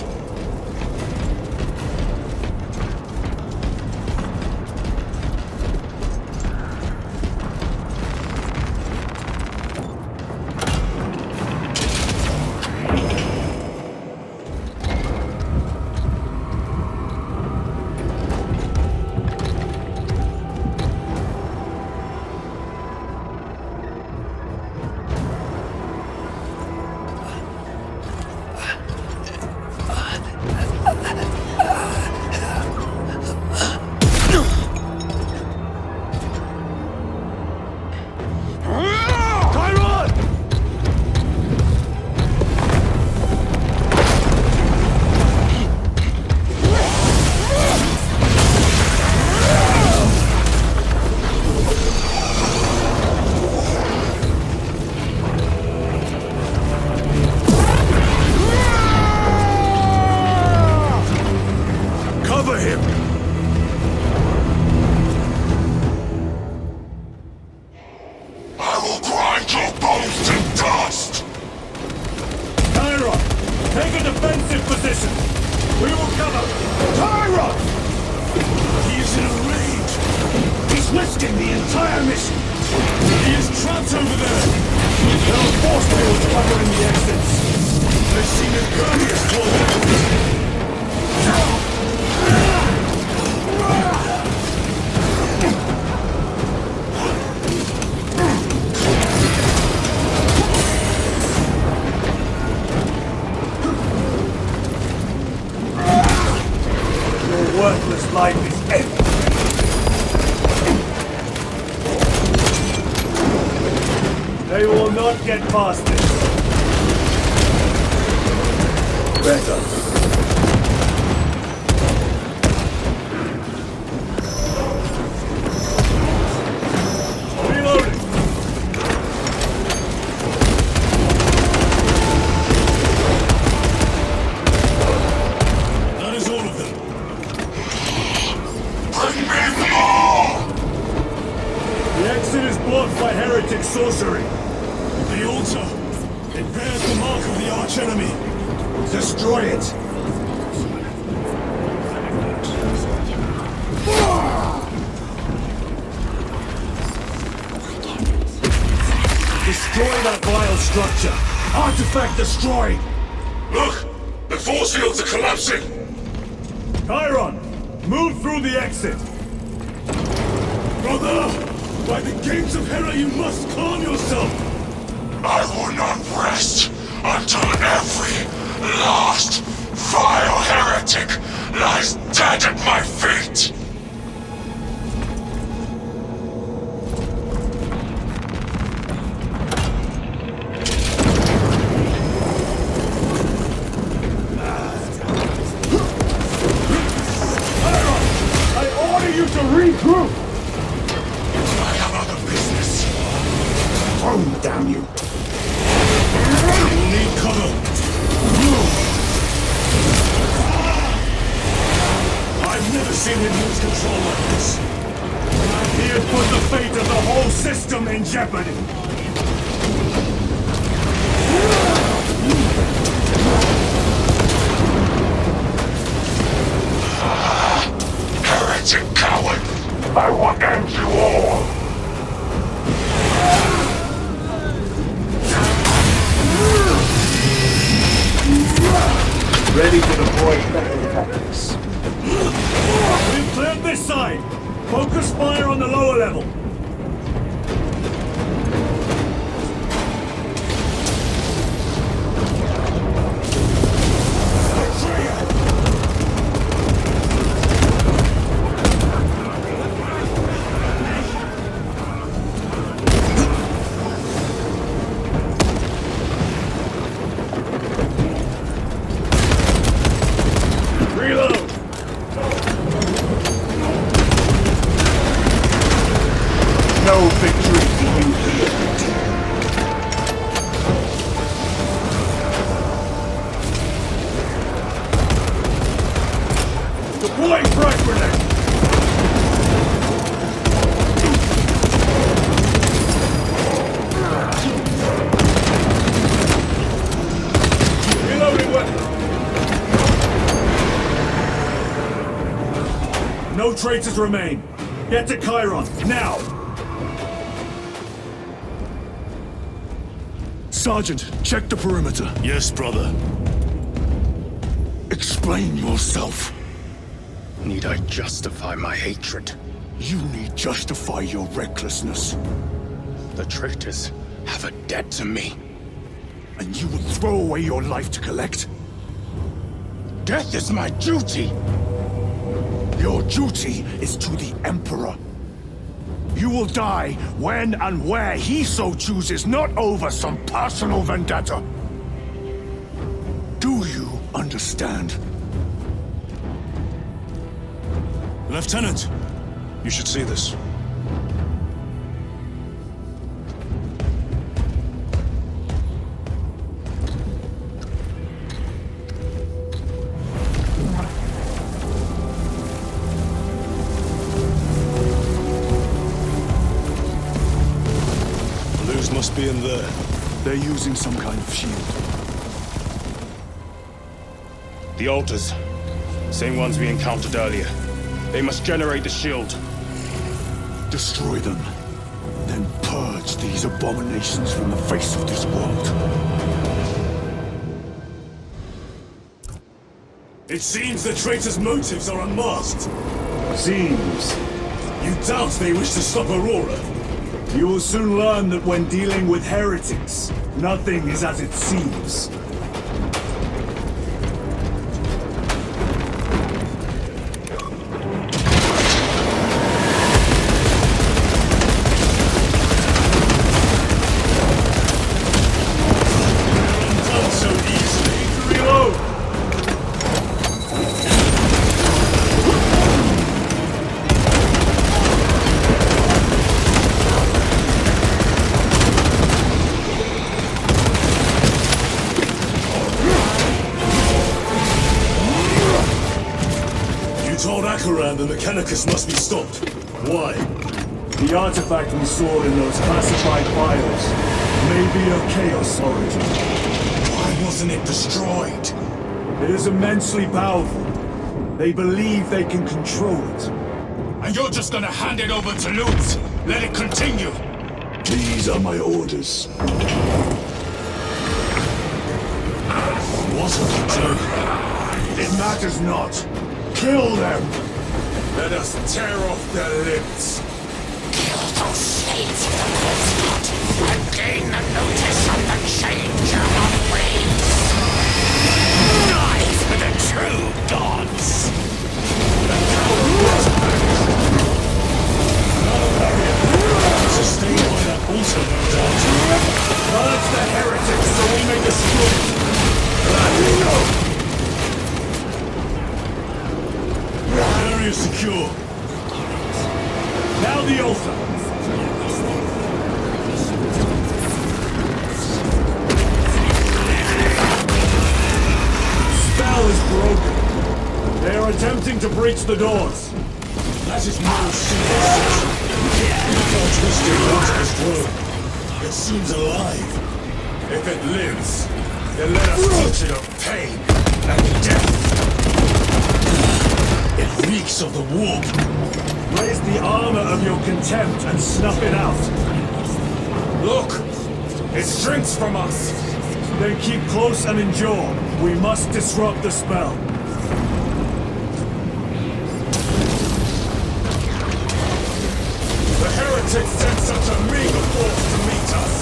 obstructing the entire mission! He is trapped over there! There are force fields covering the exits! They seem impervious to all weapons! Your worthless life is empty! They will not get past this. Better. Reloading. That is all of them. Bring me more! The exit is blocked by heretic sorcery. The altar. It bears the mark of the archenemy. Destroy it! Destroy that vile structure! Artifact destroyed! Look! The force fields are collapsing! Chiron! Move through the exit! Brother! By the gates of Hera, you must calm yourself! I will not rest until every last vile heretic lies dead at my feet! I order you to regroup! I have other business. Home, damn you! We'll need cover. I've never seen him lose control like this. He has put the fate of the whole system in jeopardy! Heretic coward! I will end you all! Ready to deploy special tactics. We've cleared this side! Focus fire on the lower level! No victory for you here. Deploying frag grenade! Reloading weapon! No traitors remain. Get to Chiron, now! Sergeant, check the perimeter. Yes, brother. Explain yourself. Need I justify my hatred? You need justify your recklessness. The traitors have a debt to me. And you would throw away your life to collect? Death is my duty! Your duty is to the Emperor. You will die when and where he so chooses, not over some personal vendetta. Do you understand? Lieutenant, you should see this. Must be in there. They're using some kind of shield. The altars. Same ones we encountered earlier. They must generate the shield. Destroy them. Then purge these abominations from the face of this world. It seems the traitor's motives are unmasked. Seems. You doubt they wish to stop Aurora? You will soon learn that when dealing with heretics, nothing is as it seems. Done so easily. Reload! And the Mechanicus must be stopped. Why? The artifact we saw in those classified files may be of Chaos origin. Why wasn't it destroyed? It is immensely powerful. They believe they can control it. And you're just gonna hand it over to Lutz? Let it continue? These are my orders. What are they doing? It matters not. Kill them! Let us tear off their limbs. Kill those slaves of the Corpse Pot and gain the notice of the changer of ways. Die for the true gods. Sustained by that altar, no doubt. Purge the heretics so we may destroy it. Area secure. Now the altar. Spell is broken. They are attempting to breach the doors. That is no simple section. Look how twisted water has grown. It seems alive. If it lives, then let us touch it of pain and death. It reeks of the warp. Raise the armor of your contempt and snuff it out. Look! It shrinks from us! Then keep close and endure. We must disrupt the spell. The heretics sent such a meager force to meet us!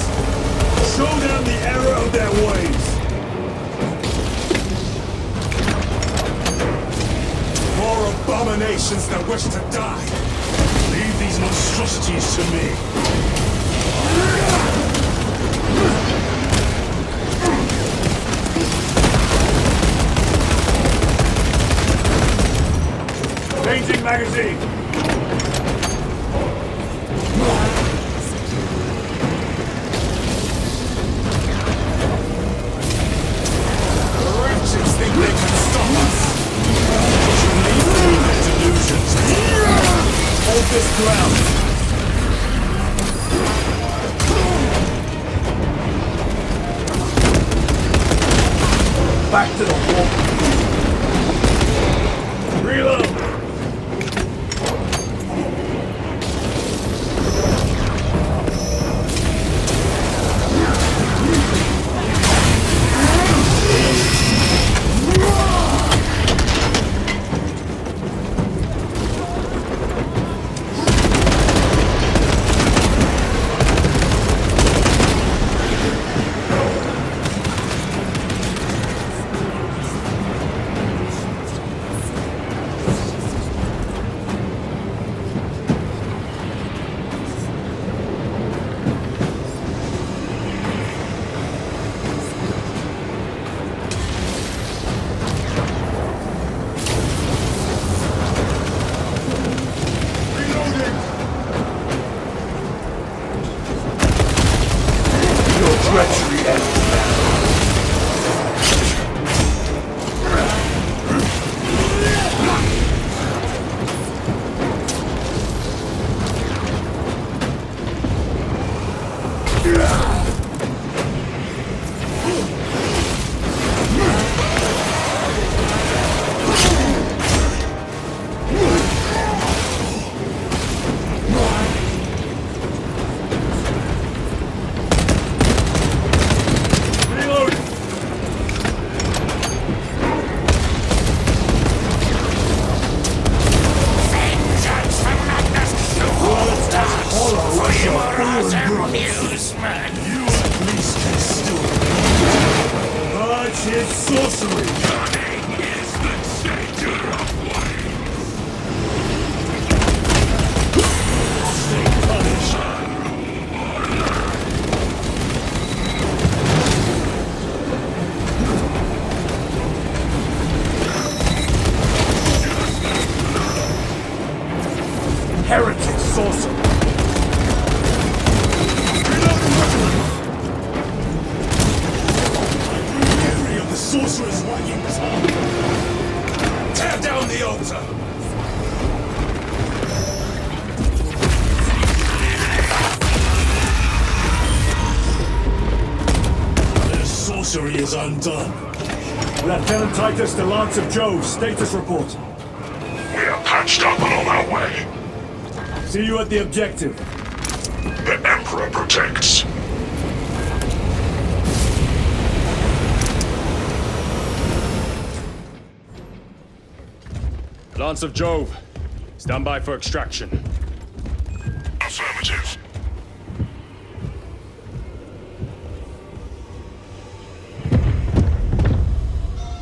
Show them the error of their ways. More abominations that wish to die! Leave these monstrosities to me! Changing magazine! The wretches think they can stop us! Delusions. Hold this ground! Back to the wall! Reload! was amusement. You at least can still purge his sorcery. Cunning is the nature of life. Stay punished. Heretic sorcerer. Weary of the sorcerer's wagging tongue. Tear down the altar! Their sorcery is undone. Lieutenant Titus to Lance of Jove, status report. We are patched up and on our way. See you at the objective. The Emperor protects. Lance of Jove, stand by for extraction. Affirmative.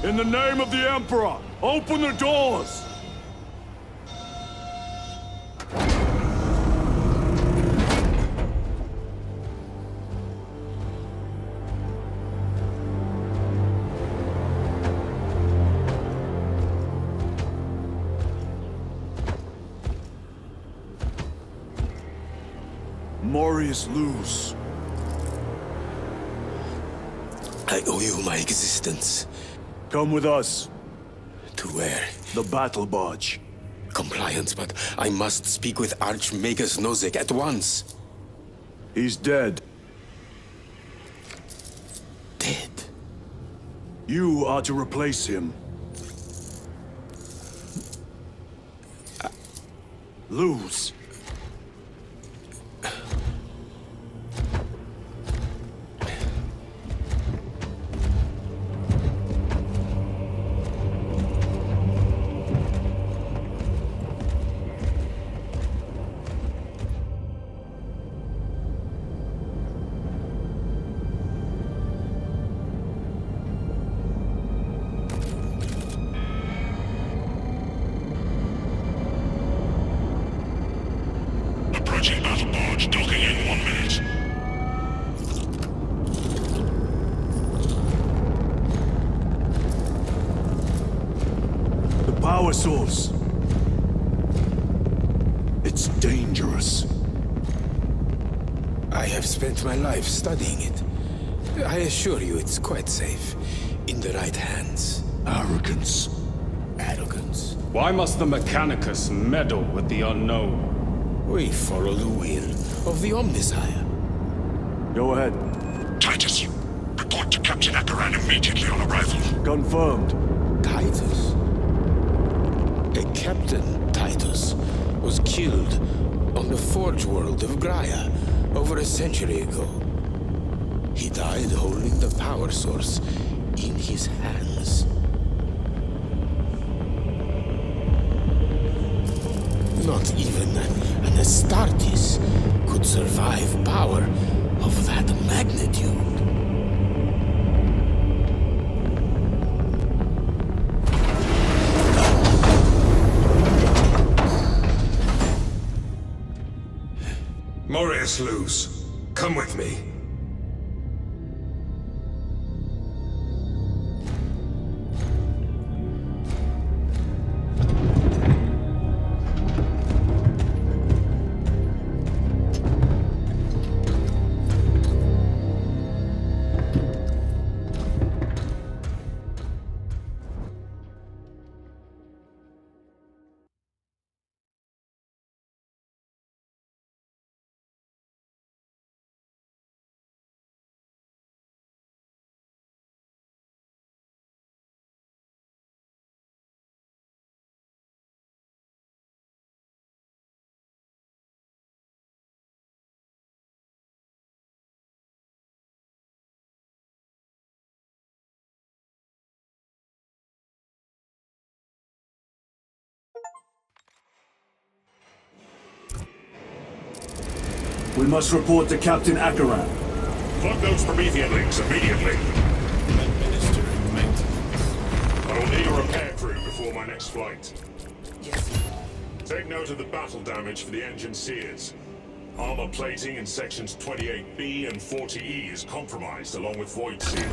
In the name of the Emperor, open the doors! Morius lose. I owe you my existence. Come with us. To where? The battle barge. Compliance, but I must speak with Archmagus Nozick at once. He's dead. Dead? You are to replace him. Lose. Approaching battle barge, docking in 1 minute. The power source. It's dangerous. I have spent my life studying it. I assure you it's quite safe. In the right hands. Arrogance. Arrogance. Why must the Mechanicus meddle with the unknown? We follow the will of the Omnisire. Go ahead. Titus, report to Captain Akaran immediately on arrival. Confirmed. Titus? A Captain Titus was killed on the Forge world of Graia over a century ago. He died holding the power source in his hands. Not even an Astartes could survive power of that magnitude. Morius lose. Come with me. We must report to Captain Akaran. Plug those Promethean links immediately. Administering maintenance. I will need a repair crew before my next flight. Yes. Take note of the battle damage for the engine sears. Armor plating in sections 28B and 40E is compromised, along with void seal.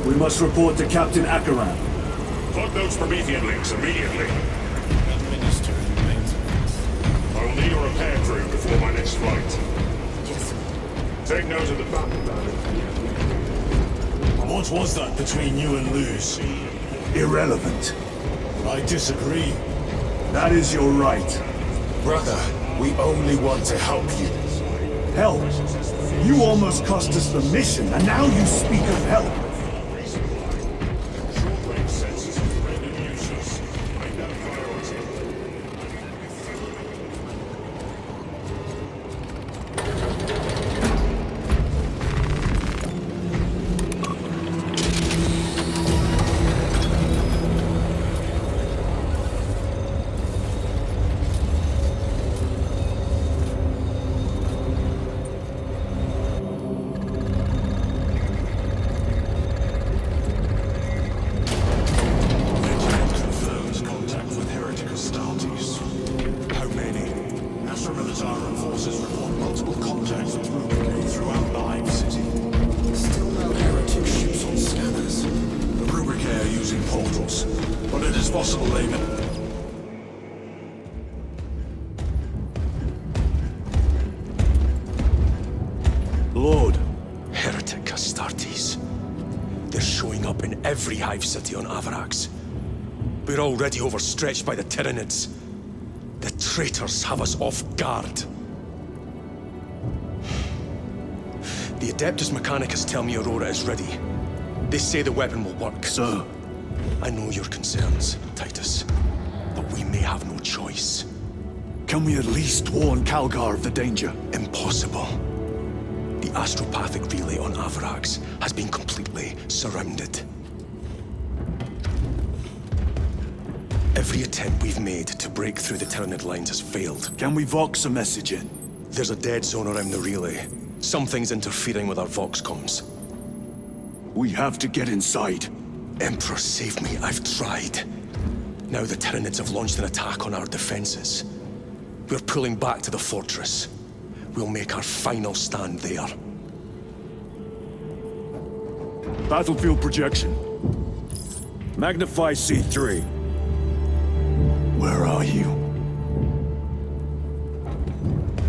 We must report to Captain Akaran. Plug those Promethean links immediately. Administering maintenance. I will need a repair crew before my next flight. Yes. Take note of the battle damage. What was that between you and Luz? Irrelevant. I disagree. That is your right. Brother, we only want to help you. Help? You almost cost us the mission, and now you speak of help. Short-range sensors are rendered useless. Make that a priority. Lord. Heretic Astartes. They're showing up in every hive city on Avarax. We're already overstretched by the Tyranids. The traitors have us off guard. The Adeptus Mechanicus tell me Aurora is ready. They say the weapon will work. Sir. I know your concerns, Titus, but we may have no choice. Can we at least warn Calgar of the danger? Impossible. The astropathic relay on Avarax has been completely surrounded. Every attempt we've made to break through the Tyranid lines has failed. Can we Vox a message in? There's a dead zone around the relay. Something's interfering with our Vox comms. We have to get inside. Emperor, save me. I've tried. Now the Tyranids have launched an attack on our defenses. We're pulling back to the fortress. We'll make our final stand there. Battlefield projection. Magnify C3. Where are you?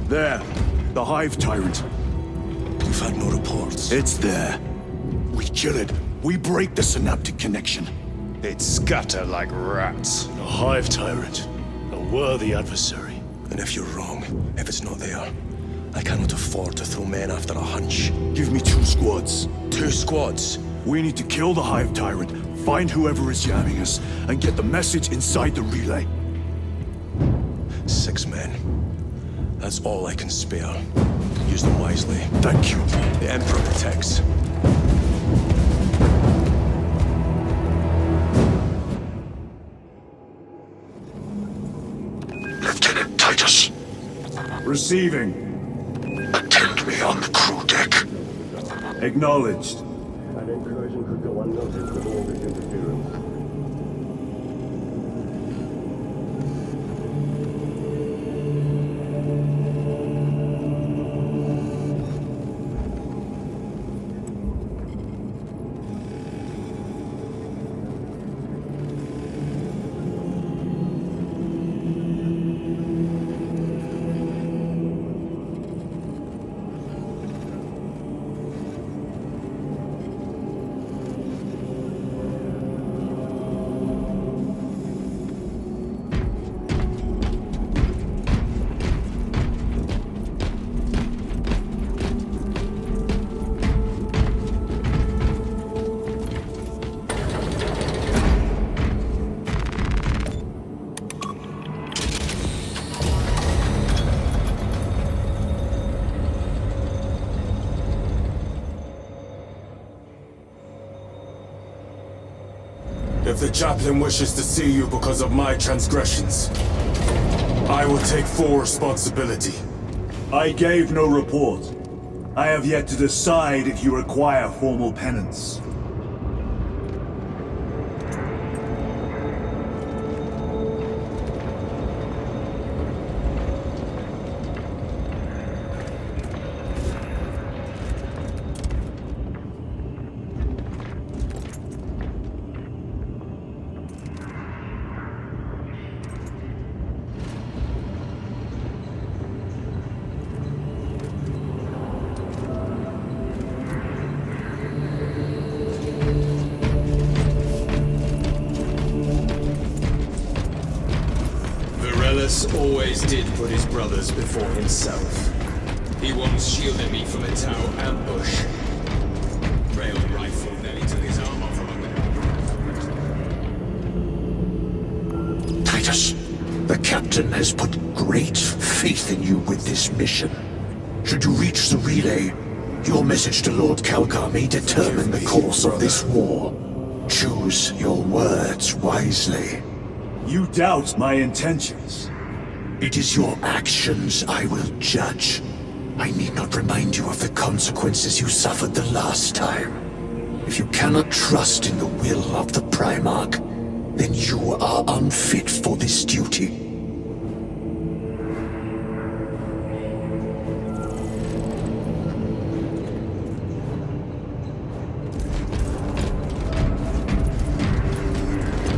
There. The Hive Tyrant. We've had no reports. It's there. We kill it. We break the synaptic connection. They'd scatter like rats. A Hive Tyrant. A worthy adversary. And if you're wrong, if it's not there, I cannot afford to throw men after a hunch. Give me 2 squads. 2 squads? We need to kill the Hive Tyrant, find whoever is jamming us, and get the message inside the relay. 6 men. That's all I can spare. Use them wisely. Thank you. The Emperor protects. Lieutenant Titus. Receiving. Attend me on the crew deck. Acknowledged. An incursion could go unnoticed with all this interference. If the chaplain wishes to see you because of my transgressions, I will take full responsibility. I gave no report. I have yet to decide if you require formal penance. Always did put his brothers before himself. He once shielded me from a Tau ambush. Rail rifle nearly took his arm off among them. Titus, the captain has put great faith in you with this mission. Should you reach the relay, your message to Lord Calgar may determine the course of this war. Choose your words wisely. You doubt my intentions. It is your actions I will judge. I need not remind you of the consequences you suffered the last time. If you cannot trust in the will of the Primarch, then you are unfit for this duty.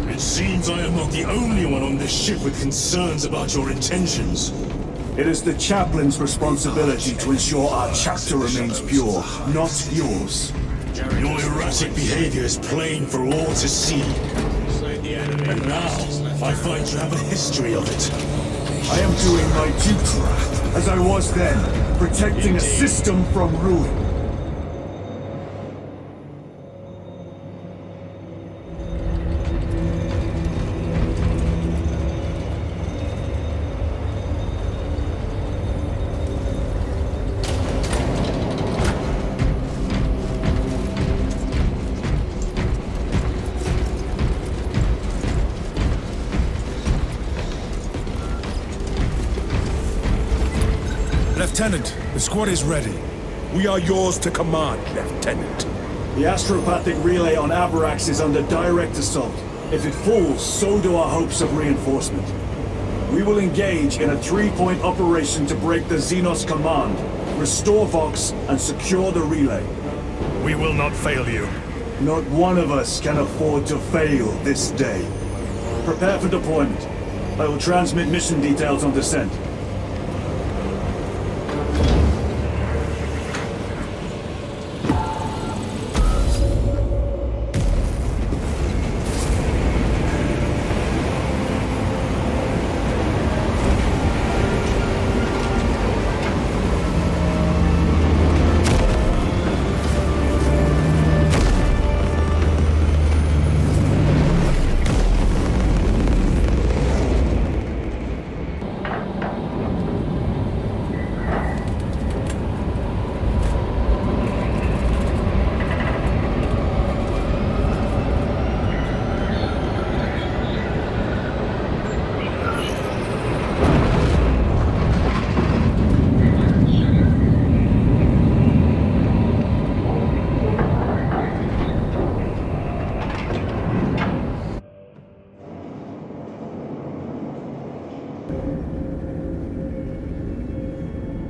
It seems I am not the only one on this ship with concerns about your intentions. It is the chaplain's responsibility to ensure our chapter remains pure, not yours. Your erratic behavior is plain for all to see. And now, I find you have a history of it. I am doing my duty, as I was then, protecting a system from ruin. Lieutenant, the squad is ready. We are yours to command, Lieutenant. The astropathic relay on AORUS is under direct assault. If it falls, so do our hopes of reinforcement. We will engage in a 3-point operation to break the Xenos command, restore Vox, and secure the relay. We will not fail you. Not one of us can afford to fail this day. Prepare for deployment. I will transmit mission details on descent.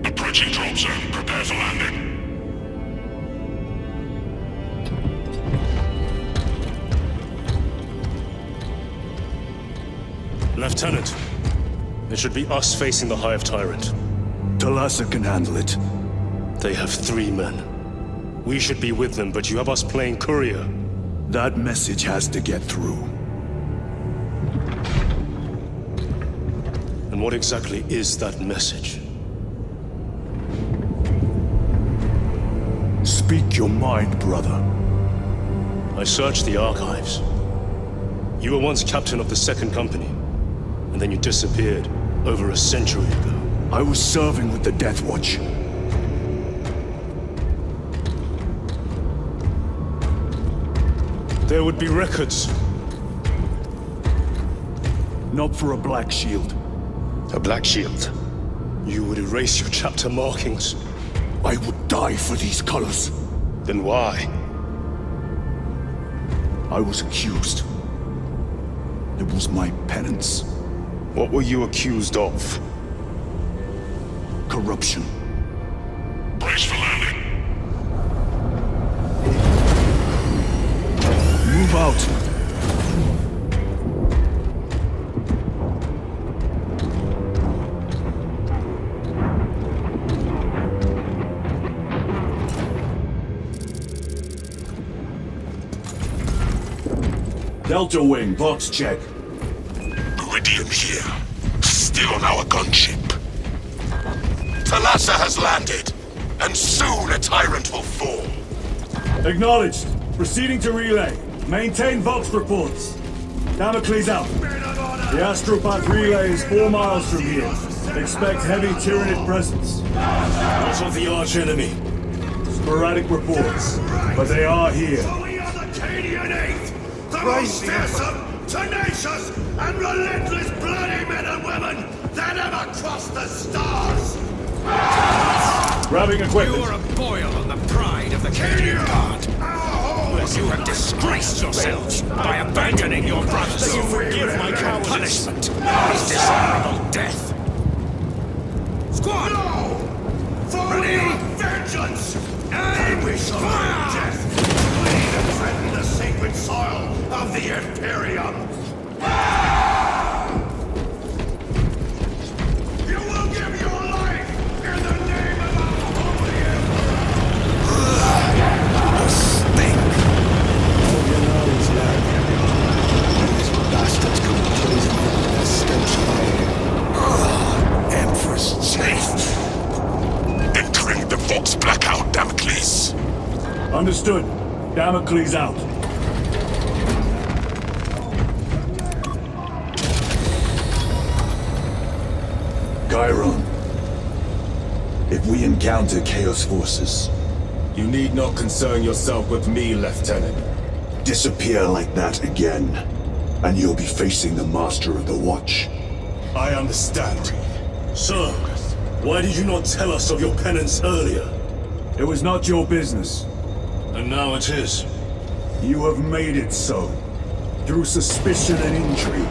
Approaching drop zone. Prepare for landing. Lieutenant, it should be us facing the Hive Tyrant. Talassa can handle it. They have 3 men. We should be with them, but you have us playing courier. That message has to get through. And what exactly is that message? Speak your mind, brother. I searched the archives. You were once captain of the 2nd Company, and then you disappeared over a century ago. I was serving with the Death Watch. There would be records. Not for a Black Shield. A Black Shield? You would erase your chapter markings. I would die for these colors. Then why? I was accused. It was my penance. What were you accused of? Corruption. Brace for landing. Move out. Delta Wing, box check. Iridium here. Still on our gunship. Talassa has landed, and soon a tyrant will fall. Acknowledged. Proceeding to relay. Maintain Vox reports. Damocles out. The astropath relay is 4 miles from here. Expect heavy Tyranid presence. What of the arch-enemy? Sporadic reports, but they are here. The most fearsome, tenacious, and relentless bloody men and women that ever crossed the stars! Grabbing equipment. You are a boil on the pride of the Canadian Guard. You have disgraced yourselves by abandoning your brothers. You forgive my cowardice. Punishment is dishonorable death. Squad! No! For we are vengeance! And we shall bring death to clean and threaten the sacred soil of the Imperium! You will give your Understood. Damocles out. Gyron, if we encounter Chaos forces, you need not concern yourself with me, Lieutenant. Disappear like that again, and you'll be facing the Master of the Watch. I understand. Sir, why did you not tell us of your penance earlier? It was not your business. And now it is. You have made it so, through suspicion and intrigue.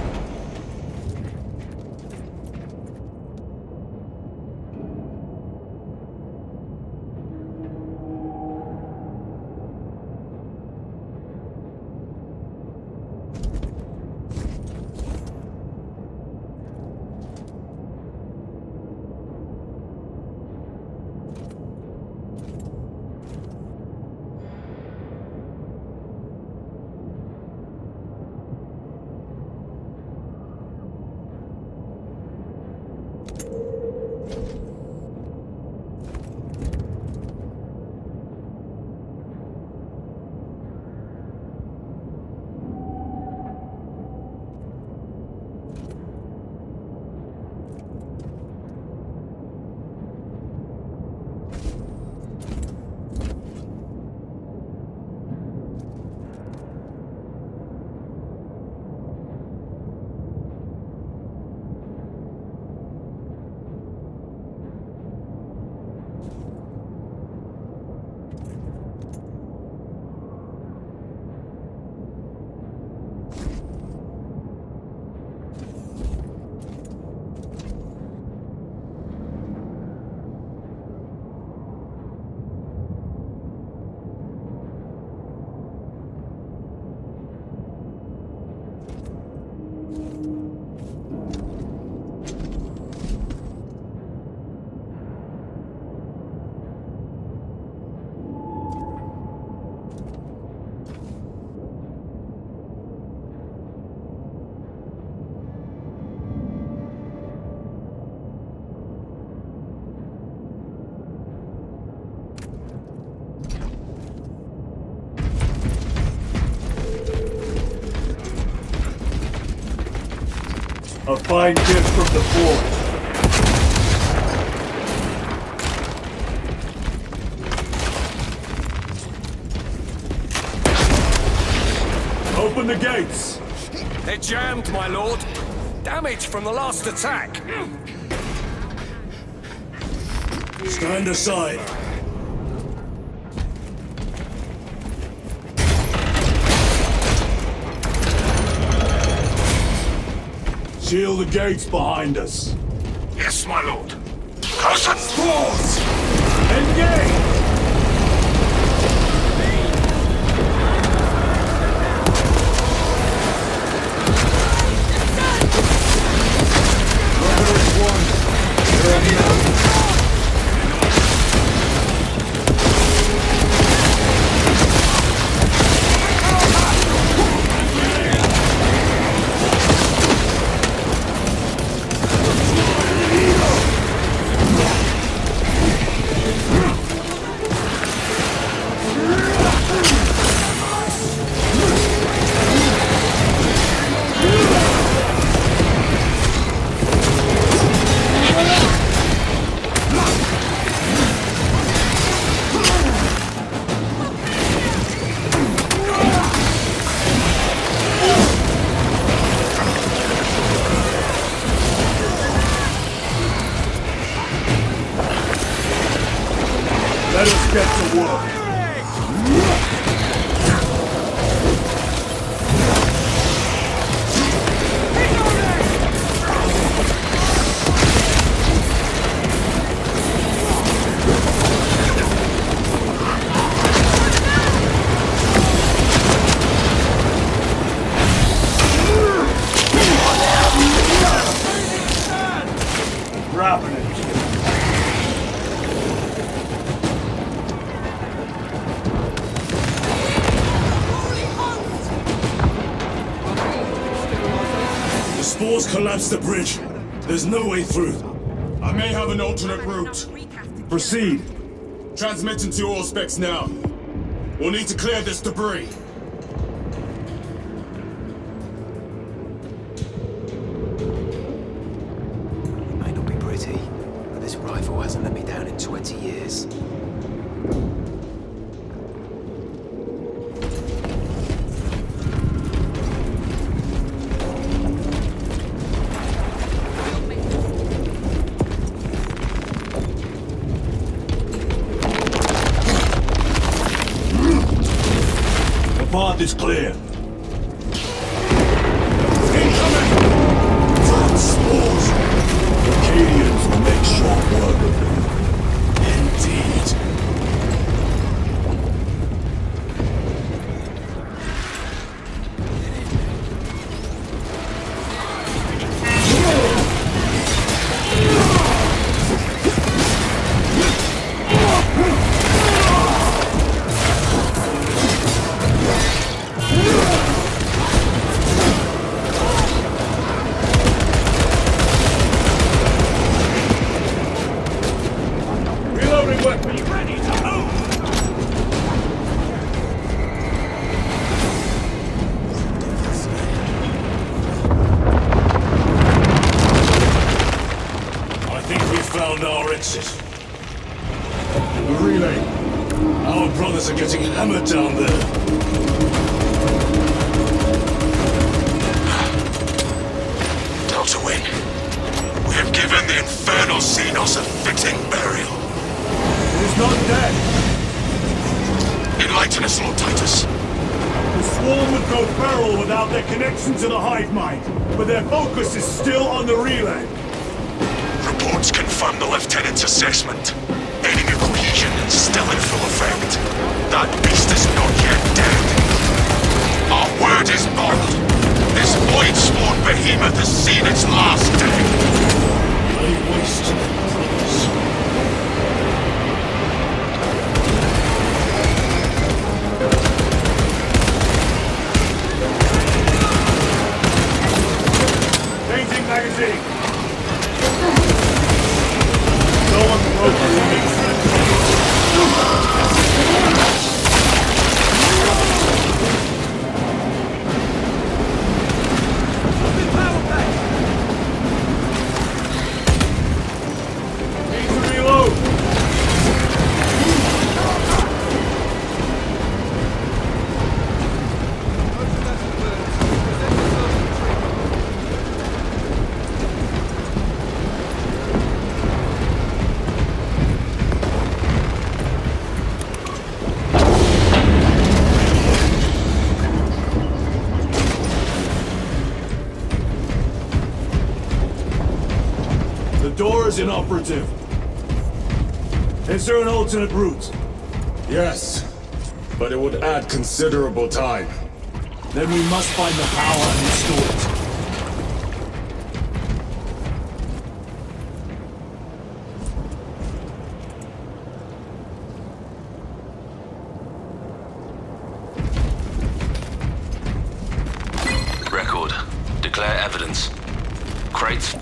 A fine gift from the forge. Open the gates! They're jammed, my lord. Damage from the last attack. Stand aside. Seal the gates behind us. Yes, my lord. Cousin Force! Engage! Let us get to work. Wrapping it. The spores collapsed the bridge. There's no way through. I may have an alternate route. Proceed. Transmitting to all specs now. We'll need to clear this debris. It may not be pretty, but this rifle hasn't let me down in 20 years. Path is clear. Incoming! Transport! Acadians will make short work of them. Indeed. Found our exit. The relay. Our brothers are getting hammered down there. Delta Wing. We have given the infernal Xenos a fitting burial. It is not dead. Enlighten us, Lord Titus. The swarm would go feral without their connection to the hive mind, but their focus is still on the relay. Reports confirm the Lieutenant's assessment. Enemy cohesion is still in full effect. That beast is not yet dead. Our word is bond. This void-spawn behemoth has seen its last day. Lay waste to their brothers. Changing magazine. No one broke the Need to reload. The door is inoperative. Is there an alternate route? Yes, but it would add considerable time. Then we must find the power and restore it. Record. Declare evidence. Crates.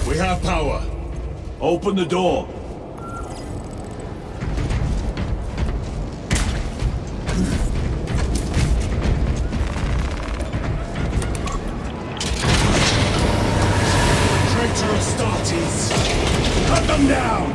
We have power. Open the door. Traitor Astartes! Cut them down!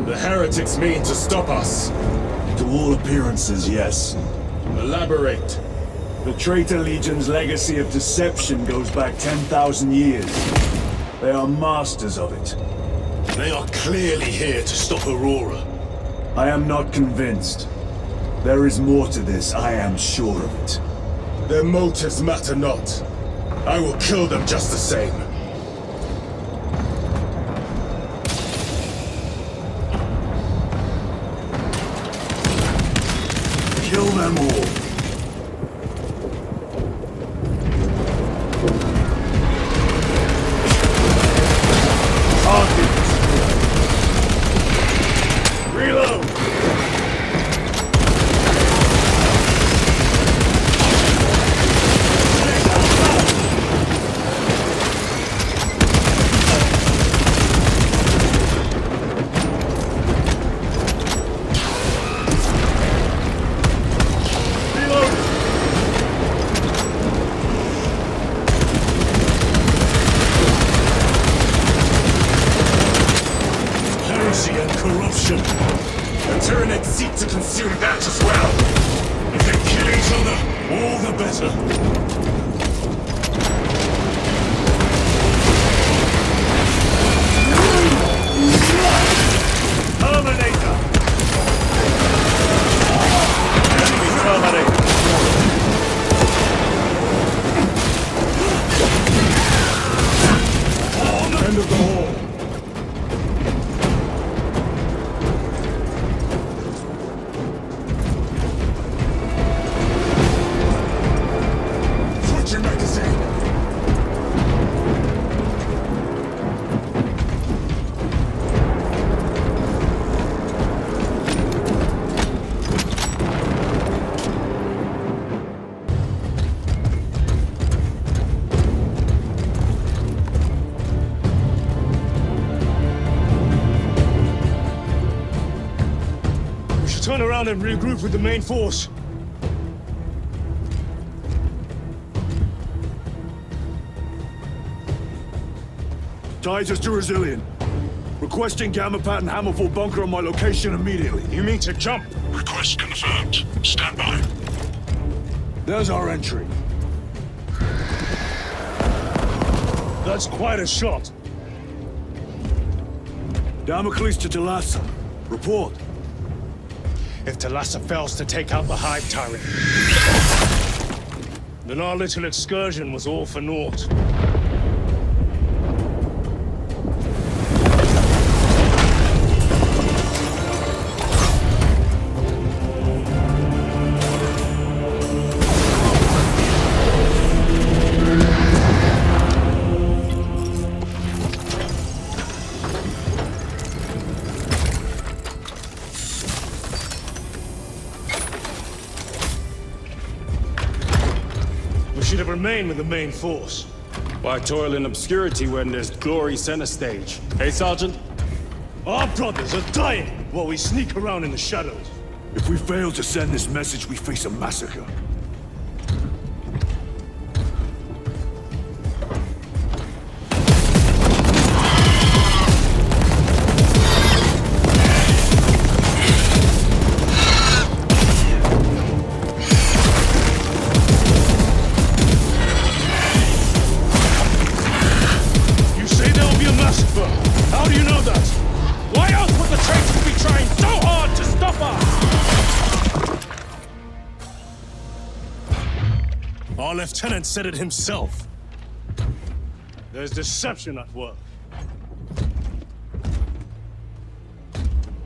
The heretics mean to stop us. To all appearances, yes. Elaborate. The Traitor Legion's legacy of deception goes back 10,000 years. They are masters of it. They are clearly here to stop Aurora. I am not convinced. There is more to this, I am sure of it. Their motives matter not. I will kill them just the same. Kill them all. Reload! Heresy and corruption. The Tyranids seek to consume that as well. If they kill each other, all the better. Terminator! Enemy terminator! End of the hall. Switching magazine! We should turn around and regroup with the main force. Titus to Resilient. Requesting Gamma Pat and Hammerfall bunker on my location immediately. You mean to jump? Request confirmed. Stand by. There's our entry. That's quite a shot. Damocles to Talassa. Report. If Talassa fails to take out the Hive Tyrant, then our little excursion was all for naught. We should have remained with the main force. Why toil in obscurity when there's glory center stage? Hey, Sergeant? Our brothers are dying while we sneak around in the shadows. If we fail to send this message, we face a massacre. You say there will be a massacre. How do you know that? Why else would the traitors be trying so hard to stop us? Our lieutenant said it himself. There's deception at work.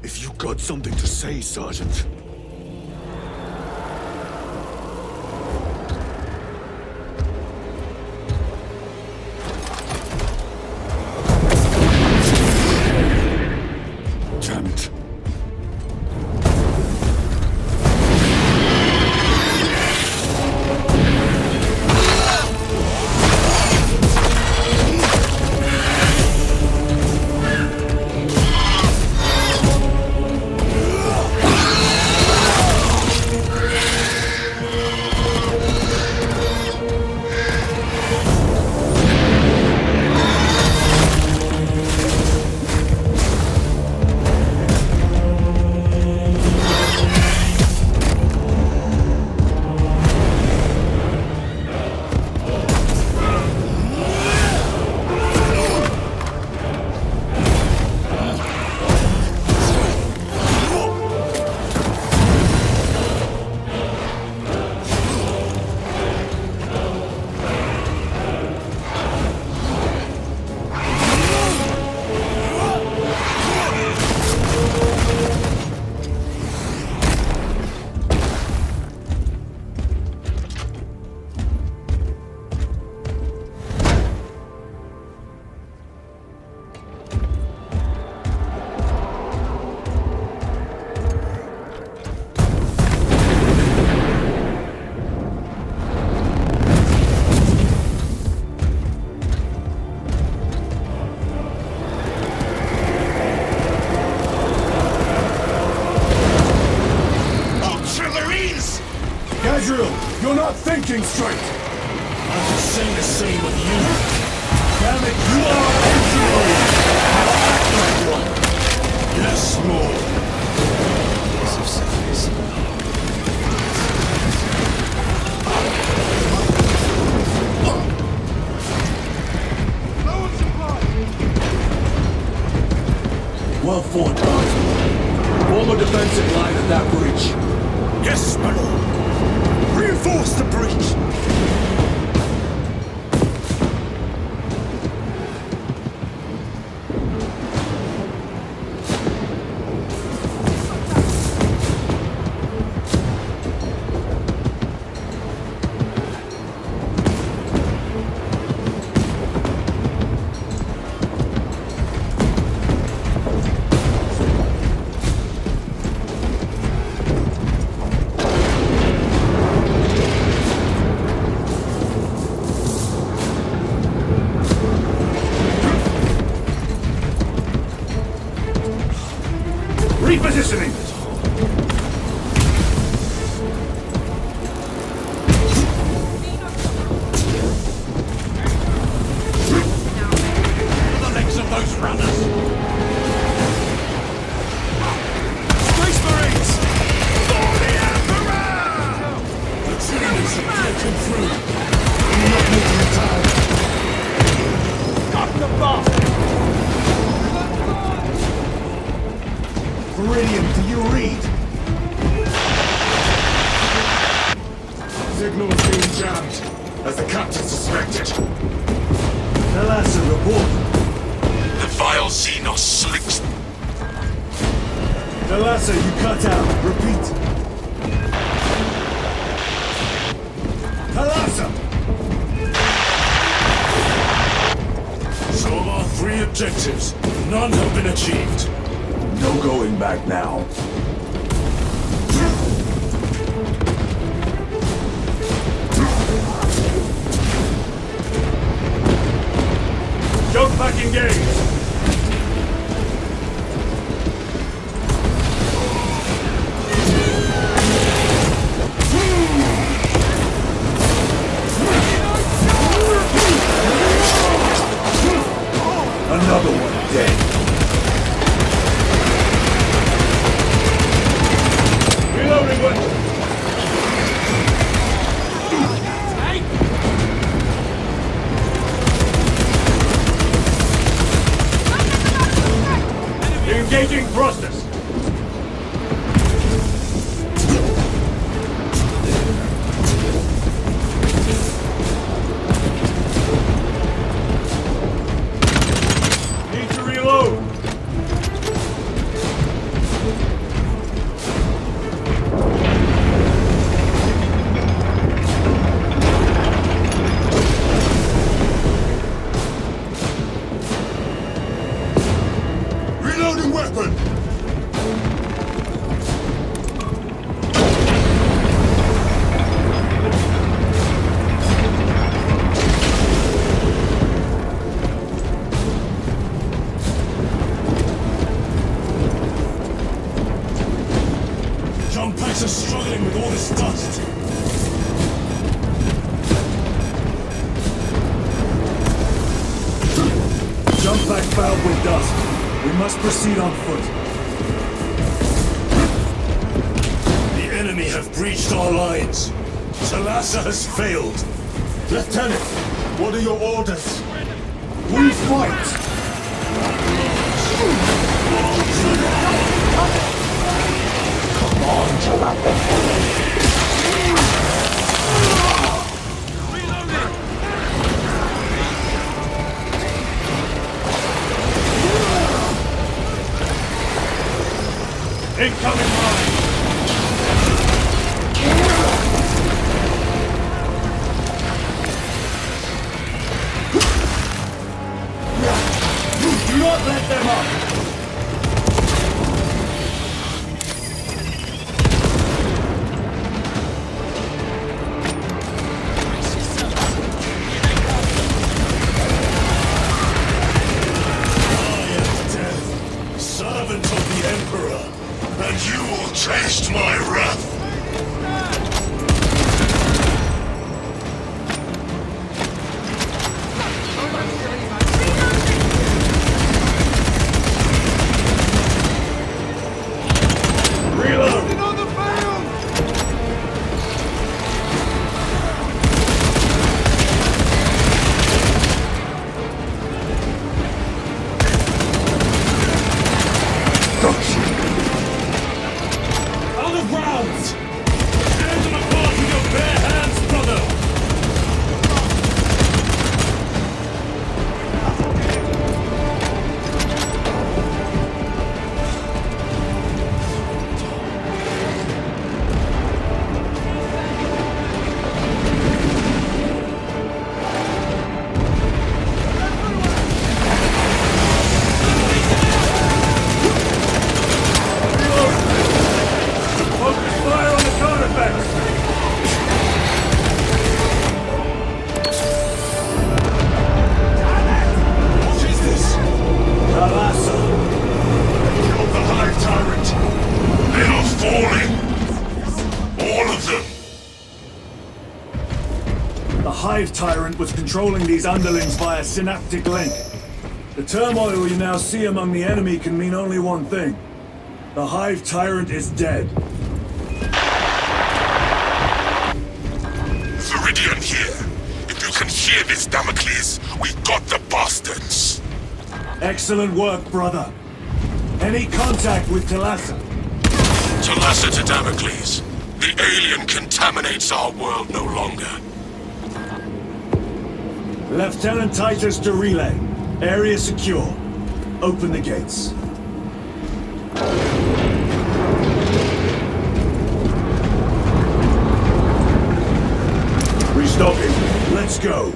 If you got something to say, Sergeant. Damn it. Israel, you're not thinking straight! I'm just saying the same with you. Damn it, you are Israel! Now act like one! Yes, Lord! Years of service. Well fought, guys. Form a defensive line at that breach. Yes, my lord. Reinforce the breach. Repositioning! The legs of those runners! Space Marines! For the Emperor! The Germans are breaking through. We're not making it time. Got the boss! Viridian, do you read? Signal's being jammed, as the captain suspected. Elgato, report. The vile Xenos slicks. Elgato, you cut out. Repeat. Elgato! So of our 3 objectives, none have been achieved. No going back now. Jump back engaged! Another one dead. Reloading weapon! Engaging thrusters! Need to reload! Reloading weapon! Jump packs are struggling with all this dust. Jump back fouled with dust. We must proceed on foot. The enemy have breached our lines. Salasa has failed. Lieutenant, what are your orders? We fight! Incoming line! Do not let them up! Hive Tyrant was controlling these underlings via synaptic link. The turmoil you now see among the enemy can mean only one thing. The Hive Tyrant is dead. Viridian here. If you can hear this, Damocles, we got the bastards. Excellent work, brother. Any contact with Talassa? Talassa to Damocles. The alien contaminates our world no longer. Lieutenant Titus to relay. Area secure. Open the gates. Restocking. Let's go.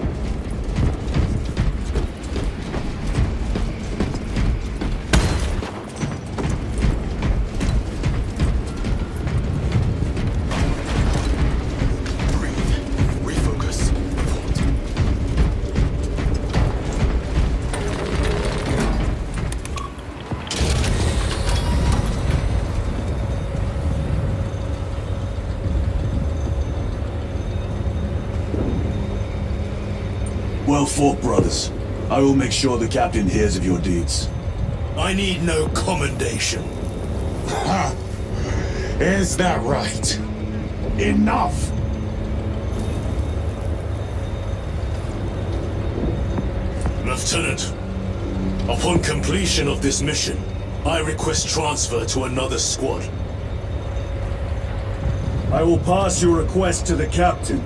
Well fought, brothers. I will make sure the captain hears of your deeds. I need no commendation. Ha! Is that right? Enough! Lieutenant, upon completion of this mission, I request transfer to another squad. I will pass your request to the captain.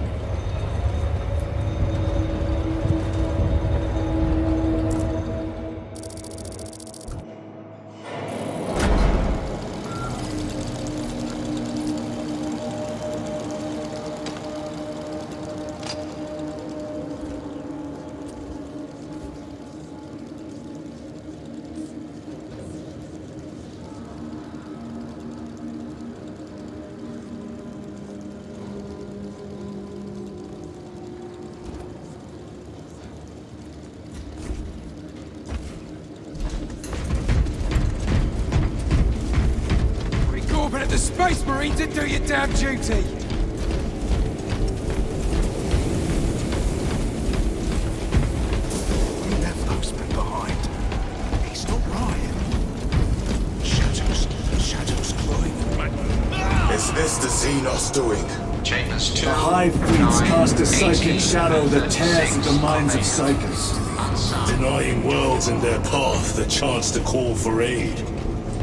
At the Space Marines and do your damn duty! We left those men behind. It's not right. Shadows glowing. Is this the Xenos doing? Chambers 2. The Hive Fleets cast a psychic shadow that tears at the minds of psychers. Denying worlds in their path the chance to call for aid.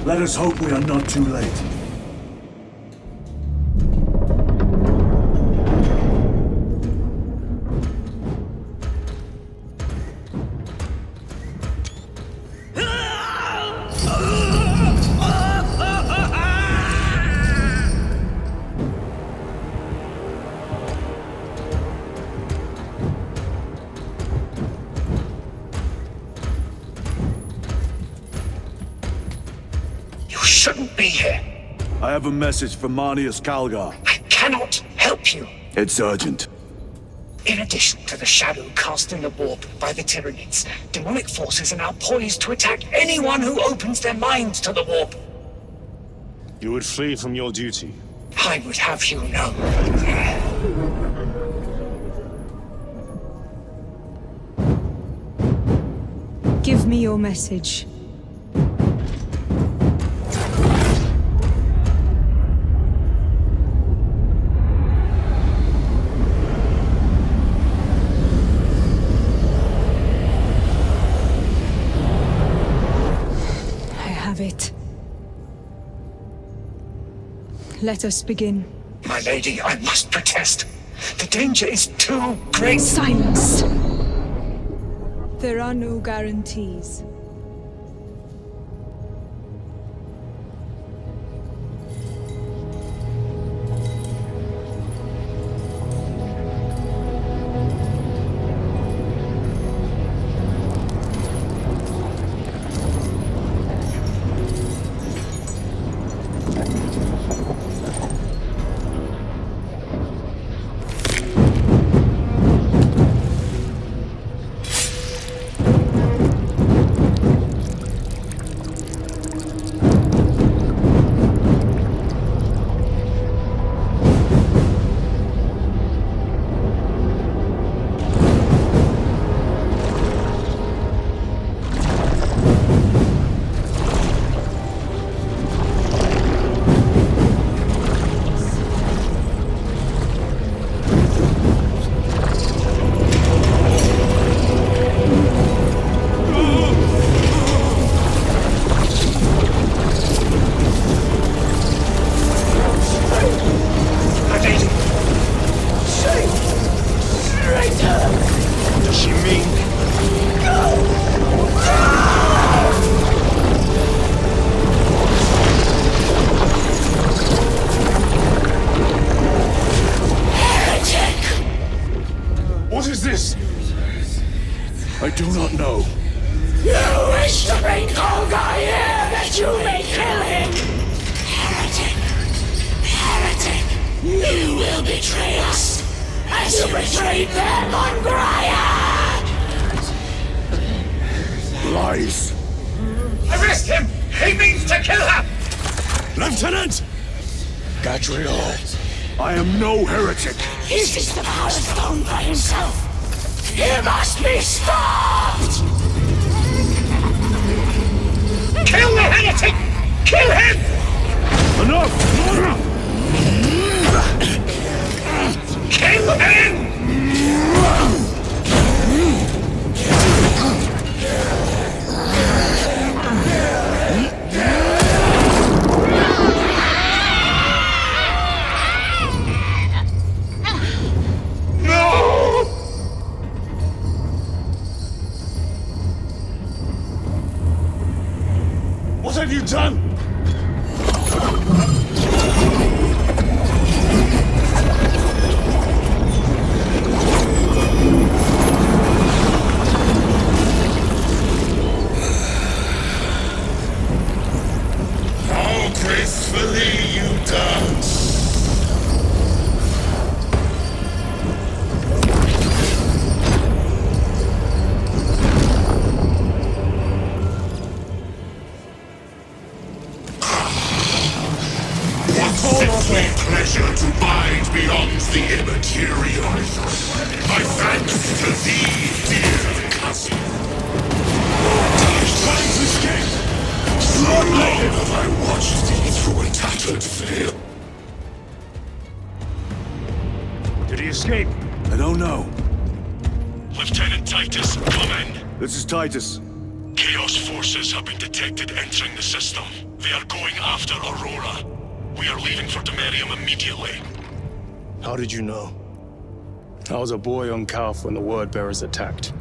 Let us hope we are not too late. Shouldn't be here. I have a message from Marnius Calgar. I cannot help you. It's urgent. In addition to the shadow cast in the warp by the Tyranids, demonic forces are now poised to attack anyone who opens their minds to the warp. You would flee from your duty. I would have you know. Give me your message. It. Let us begin. My lady, I must protest. The danger is too great. Silence! There are no guarantees. do not know. You wish to bring Olga here that you may kill him! Heretic! Heretic! You will betray us as you betrayed them on Graia! Lies! Arrest him! He means to kill her! Lieutenant! Gadriel, I am no heretic. Uses the power stone by himself. He must be stopped! Kill the heretic! Kill him! Enough! Kill him! What have you done? How gracefully you dance! Pleasure to bide beyond the immaterial. My thanks to thee, dear cousin. Trying to escape. So long have I watched thee through a tattered veil. Did he escape? I don't know. Lieutenant Titus, come in. This is Titus. Chaos forces have been detected entering the system. They are going after Aurora. We are leaving for Demerium immediately. How did you know? I was a boy on Calf when the Word Bearers attacked.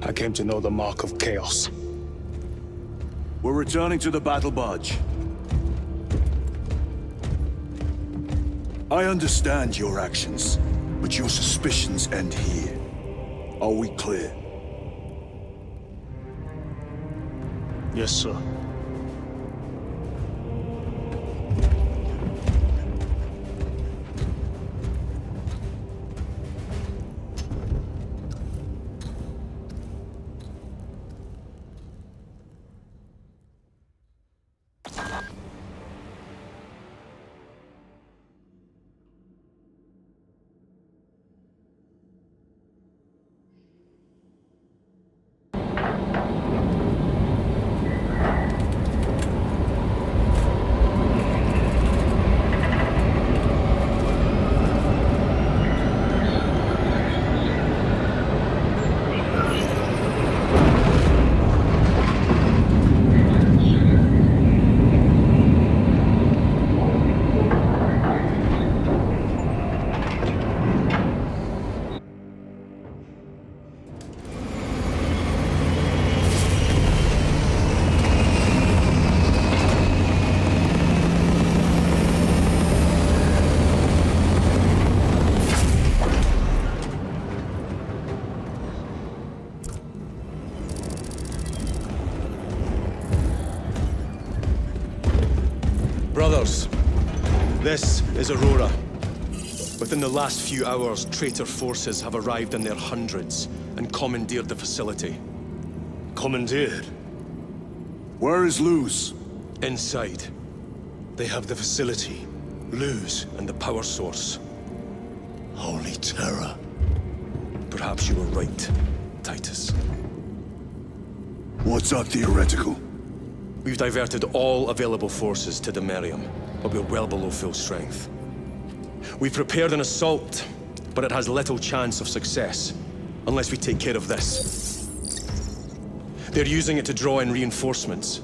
I came to know the mark of chaos. We're returning to the battle barge. I understand your actions, but your suspicions end here. Are we clear? Yes, sir. Brothers, this is Aurora. Within the last few hours, traitor forces have arrived in their hundreds and commandeered the facility. Commandeered? Where is Luz? Inside. They have the facility, Luz and the power source. Holy terror. Perhaps you were right, Titus. What's our theoretical? We've diverted all available forces to Demerium, but we're well below full strength. We've prepared an assault, but it has little chance of success, unless we take care of this. They're using it to draw in reinforcements.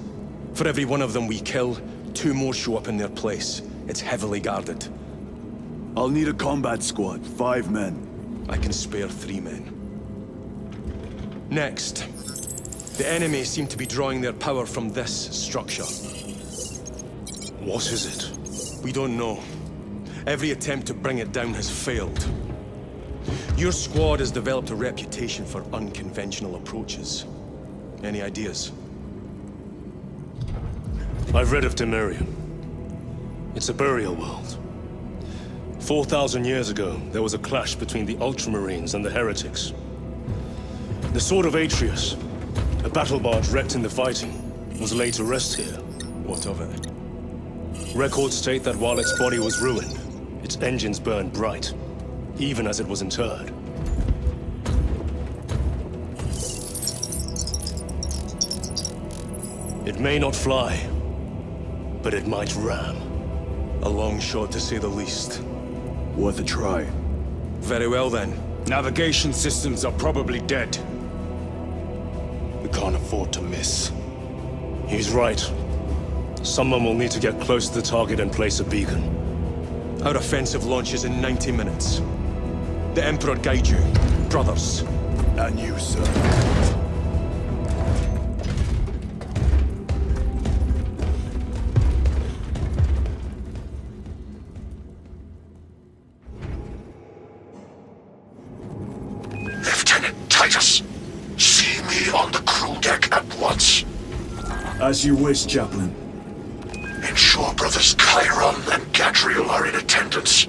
For every one of them we kill, 2 more show up in their place. It's heavily guarded. I'll need a combat squad, 5 men. I can spare 3 men. Next, the enemy seem to be drawing their power from this structure. What is it? We don't know. Every attempt to bring it down has failed. Your squad has developed a reputation for unconventional approaches. Any ideas? I've read of Demirium. It's a burial world. 4,000 years ago, there was a clash between the Ultramarines and the Heretics. The Sword of Atreus, a battle barge wrecked in the fighting, was laid to rest here. What of it? Records state that while its body was ruined, its engines burned bright, even as it was interred. It may not fly, but it might ram. A long shot to say the least. Worth a try. Very well then. Navigation systems are probably dead. We can't afford to miss. He's right. Someone will need to get close to the target and place a beacon. Our offensive launches in 90 minutes. The Emperor guide you, brothers. And you, sir. Lieutenant Titus, see me on the crew deck at once. As you wish, Chaplain. Ensure brothers Chiron and Gadriel are in attendance.